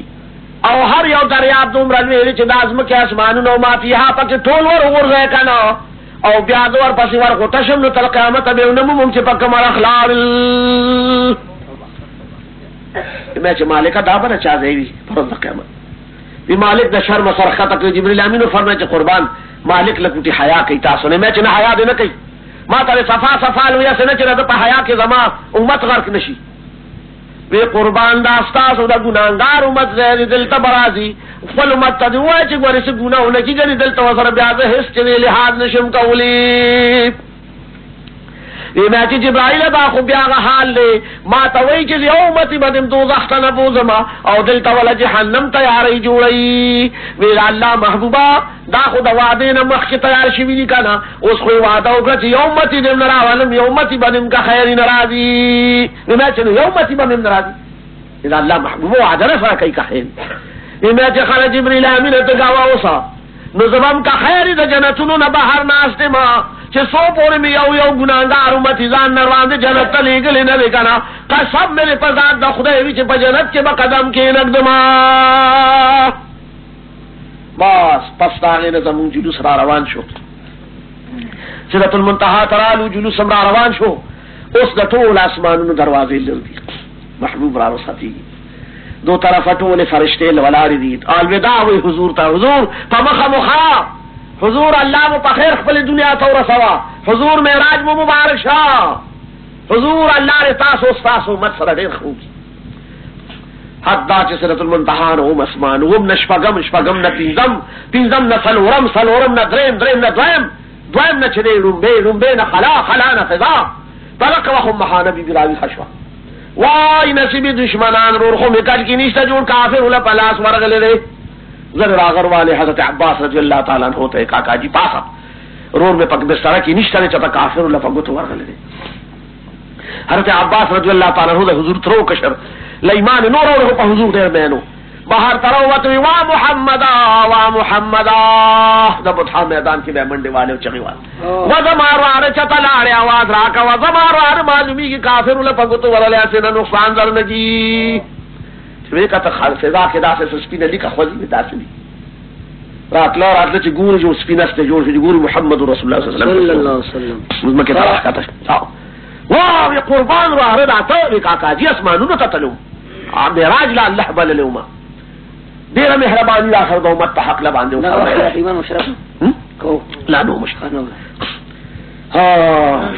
D: او هر یو دریاب دومره لوی چې د ازمکه اسمانونو ما فيها پکې ټول ورغورځي کنه او بیا دور پسې ورغوټه شم نو تل قیامت به نو مم چې پکې مر اخلال ما چې مالک دا به چا دی پرد قیامت دی مالک د شرم سرخته کې جبرئیل امین فرمایي چې قربان مالک لکوټي حیا کوي تاسو نه مې چې نه حیا دې نه کوي ما ته صفا لویا سره چې د په حیا کې زما امت غرق نشي وی قربان دا استاسو د ګناګار امت زه دل ته برازي خپل امت ته وای چې ګورې څه ګناونه کې ګنې دل ته وسره بیا زه هیڅ کې لحاظ نشم کولی ما چې جبرائیل دا خو بیا حال دی ما ته وای چې یو امتی بدم دوزخ ته نه بوزما او دلته ولا جهنم تیاری جوړی ویل الله محبوبا دا خو د وعده نه مخکې تیار شوی دی کنه اوس خو وعده وکړه چې یو امتی دې نه راولم یو امتی بدم کا خیر ناراضي ما چې یو امتی بدم ناراضي اذا الله محبوبا وعده نه کوي کا خیر ما چې خرج جبرئیل امین ته گاوا اوسا نو زبم کا خیر د جنتونو نه بهر ناشته ما چې سو پورې مې یو ګناګار امت ځان نروان دي جنت ته لېږلې نه دی کنه قسم مې په ذات د خدای وی چې په جنت کې به قدم کې نقدما بس پس هغه نه زمون جلوس را روان شو سدرۃ المنتهى ترالو جلوس را روان شو اوس د ټول اسمانونو دروازې لري محبوب را وساتي دو طرف ټول فرشته ولاړ دي الوداع وی حضور ته حضور په مخه مخا حضور الله مو په خیر خپل دنیا ته ورسوا حضور معراج مو مبارک شه حضور الله ر تاسو مت سره ډیر خوږي حدا چې سدرۃ المنتهى نو اسمان و نشفغم نه پینځم نه سلورم نه دریم نه دویم نه چدي رومبه نه خلا نه فضا برکه وهم محانبي براوي خشوا وای نصیب دشمنان رورخو میکل کی نشته جوړ کافر ولا پلاس ورغله دي زر راغر والے حضرت عباس رضی اللہ تعالی عنہ ته کاکا جی پاسا رور میں پک بستر کی نشته چتا کافر ولا فغت ورغله دي حضرت عباس رضی اللہ تعالی عنہ حضور ترو کشر لیمان نور اور په حضور دې مینو باہر تروت وا محمدا وا محمدا دا بتھا میدان کی منڈے والے چگی والے و زمار چتا لاڑے آواز راکا و زمار معلومی کی کافر ول پگتو ولیا سے نقصان در نگی وی کا تخال سزا کے داسے سپین علی کا خوزی داسلی رات لو رات چ گور جو سپینس تے جو گور محمد رسول اللہ صلی اللہ علیہ وسلم مزمہ کے طرح کا تھا واہ یہ قربان و ہر رات کا کا جی اسمانوں کا تلو معراج لا اللہ بل لوما دیر مہربانی آخر دو مت حق لبان دے ایمان مشرف کو لا نو مشرف ہاں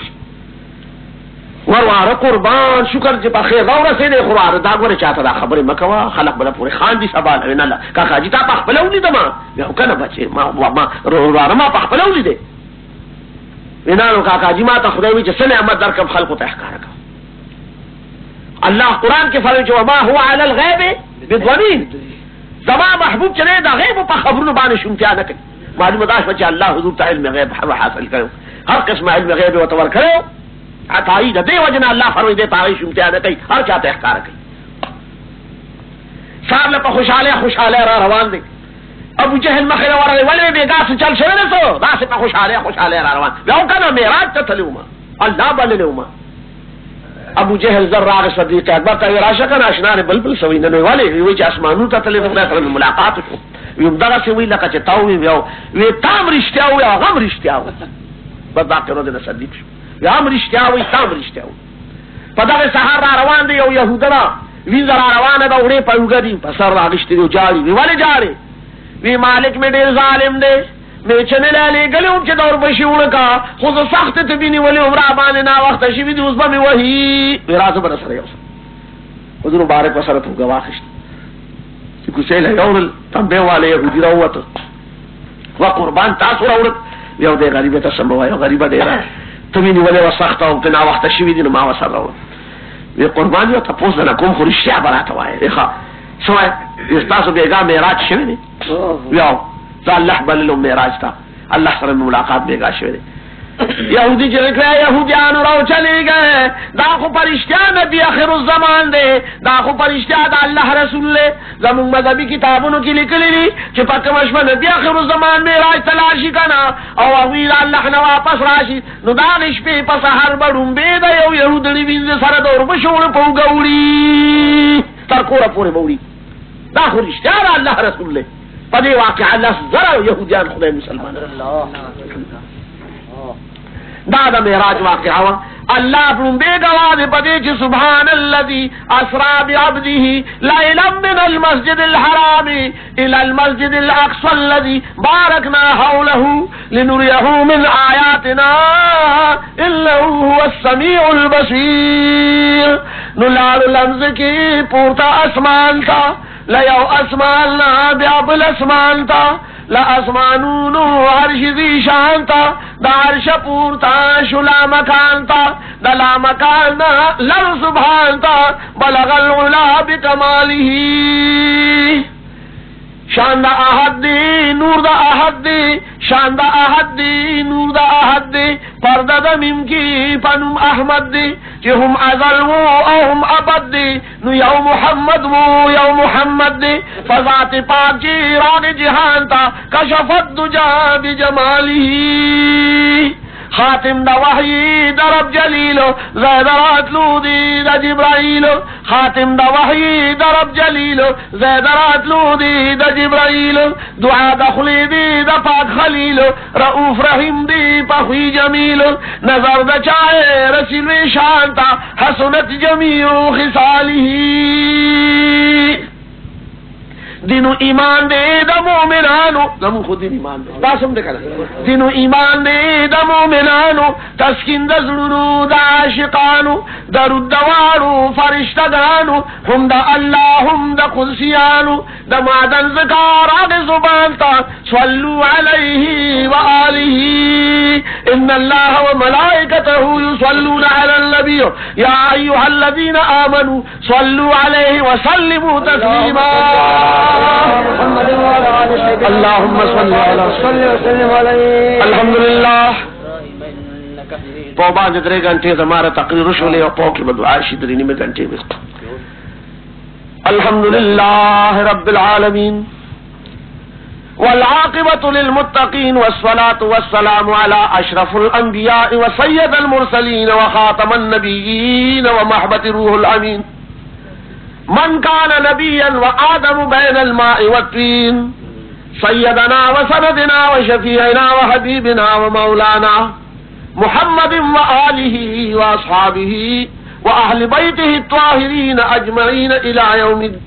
D: وروار قربان شکر جب خیر غور سے دے خوار دا گورے چاہتا دا خبر مکوا خلق بلا پورے خان دی سبال ہے نالا کاکا جی تا پخ پلاولی دا یا کنا بچے ما روار ما پخ پلاولی دے انانو کاکا جی ما تا خدایوی چا سن احمد در کب خلقو تحکارا کا اللہ قرآن کے فرمائے جو ما ہوا علی الغیب بدونین زمان محبوب چلے دا غیب پا خبرون بانے شمتیا نکل معلوم داش بچے اللہ حضور تا علم غیب حاصل کرو ہر قسم علم غیب وطور کرو عطائی دے وجنا اللہ فرمائے دے پاگئی شمتیا نکل ہر چاہتا احکار کئی صاحب لپا خوشحالے را روان دے ابو جہل مخیر ورے ولی بے گاس چل شوئے سو گاس پا خوشحالے را روان بیاو کنا میراج تا تلیوما اللہ بللیوما ابو جہل ذرار صدیق اکبر تا راشا کنا اشنان بلبل سوئی ننوی والے وی چا اسمانو تا تلی مخیر ملاقات شو وی دغا سے وی لکا چا تاوی بیاو وی تام رشتیا ہوئی او غم رشتیا ہوئی بس باقی رو دینا صدیق شو وی غم رشتیا ہوئی تام رشتیا ہوئی پا دغا سہار را روان دی او یهودنا وی ذرا روان دا اوڑے پایوگا دی پسر را گشتی دی جاری وی والے جاری وی مالک میں دیر ظالم دے میں چنے لے گلیوں کے دور بشی اڑکا خود سخت تبینی ولی عمرہ بانے نا وقت شیوی دی عزبہ میں وہی راز برسر ہے حضور مبارک وسرت ہو گواہ خشت کچھ ہے یور تنبے والے یہودی روت و قربان تاثر اڑک یو دے غریب تسمو ہے غریبہ دے رہا تبینی ولی وسخت ہو کہ نا وقت شیوی دی نما وسر رو یہ قربان جو تپوس دنا کم خورشتیا براتا ہوئے دیکھا سوائے استاسو بیگا میراج شوی دی یاو تا اللہ بللو میراج تا اللہ سر ملاقات بیگا شوی دی یہودی چلک رہے یہودیان رو چلی گئے داخو پرشتیان نبی آخر الزمان دے داخو پرشتیان دا اللہ رسول لے زمون مذہبی کتابونو کی لکلی لی چی پکمشمہ نبی آخر الزمان میراج تلاشی کنا او اغویر اللہ نوا پس راشی نو دانش پی پس ہر بڑھن بے دا یو یہودنی وینز سر دور بشور پو گوڑی ترکورا پورے بوڑی داخو رشتیان اللہ رسول لے پدے واقع اللہ ذرا یہودیان خدای مسلمان دادا میراج واقع ہوا اللہ اپن بے گواہ پدے چھ سبحان اللذی اسرا بعبده لیلا من المسجد الحرام الى المسجد الاقصى الذي باركنا حوله لنريه من آیاتنا انه هو السمیع البصیر نلال لمز کی پورتا اسمان تا لیو اسمان نا بیابل اسمان تا لا اسمانونو عرش ذی شانتا دا عرش پورتا شلا مکانتا دا لا مکانا لر سبحانتا بلغ العلا بکمالی شان دا احد دی نور دا احد دی شان دا احد دی نور دا احد دی پردہ دا مم کی پنم احمد دی کہ ہم ازل وہ او ہم ابد دی نو یو محمد وہ یو محمد دی فضات پاک کی راگ جہان تا کشفت دجا بجمالی خاتم دا وحی دا رب جلیلو زیدرات لودی دا جبرائیلو خاتم دا وحی دا رب جلیلو زیدرات لودی دا جبرائیلو دعا دا خلیدی دا پاک خلیلو رؤوف رحیم دی پخوی جمیلو نظر دا چاہے رسیلوی شانتا حسنت جمیع خصالی دینو ایمان دے دا مومنانو زمون خود دین ایمان دے داسم دے کنا دینو ایمان دے دا مومنانو تسکین دا زلونو دا عاشقانو دا ردوارو فرشتگانو ہم دا اللہ ہم دا قدسیانو دا معدن ذکار آگ زبانتا صلو علیہ وآلہ ان اللہ وملائکتہ یصلون علی النبی یا ایوہا الذین آمنوا صلو علیہ وسلموا تسلیما اللهم صل وسلم علیہ الحمدللہ پو 3 گھنٹے ہمارا تقریر شو لے پو کی بدعا شدرینی میں گھنٹے میں الحمد لله رب العالمين والعاقبة للمتقين والصلاة والسلام على أشرف الأنبياء وسيد المرسلين وخاتم النبيين ومحبة الروح الأمين من كان نبيا وآدم بين الماء والطين سيدنا وسندنا وشفيعنا وحبيبنا ومولانا محمد وآله وأصحابه وأهل بيته الطاهرين أجمعين إلى يوم الدين.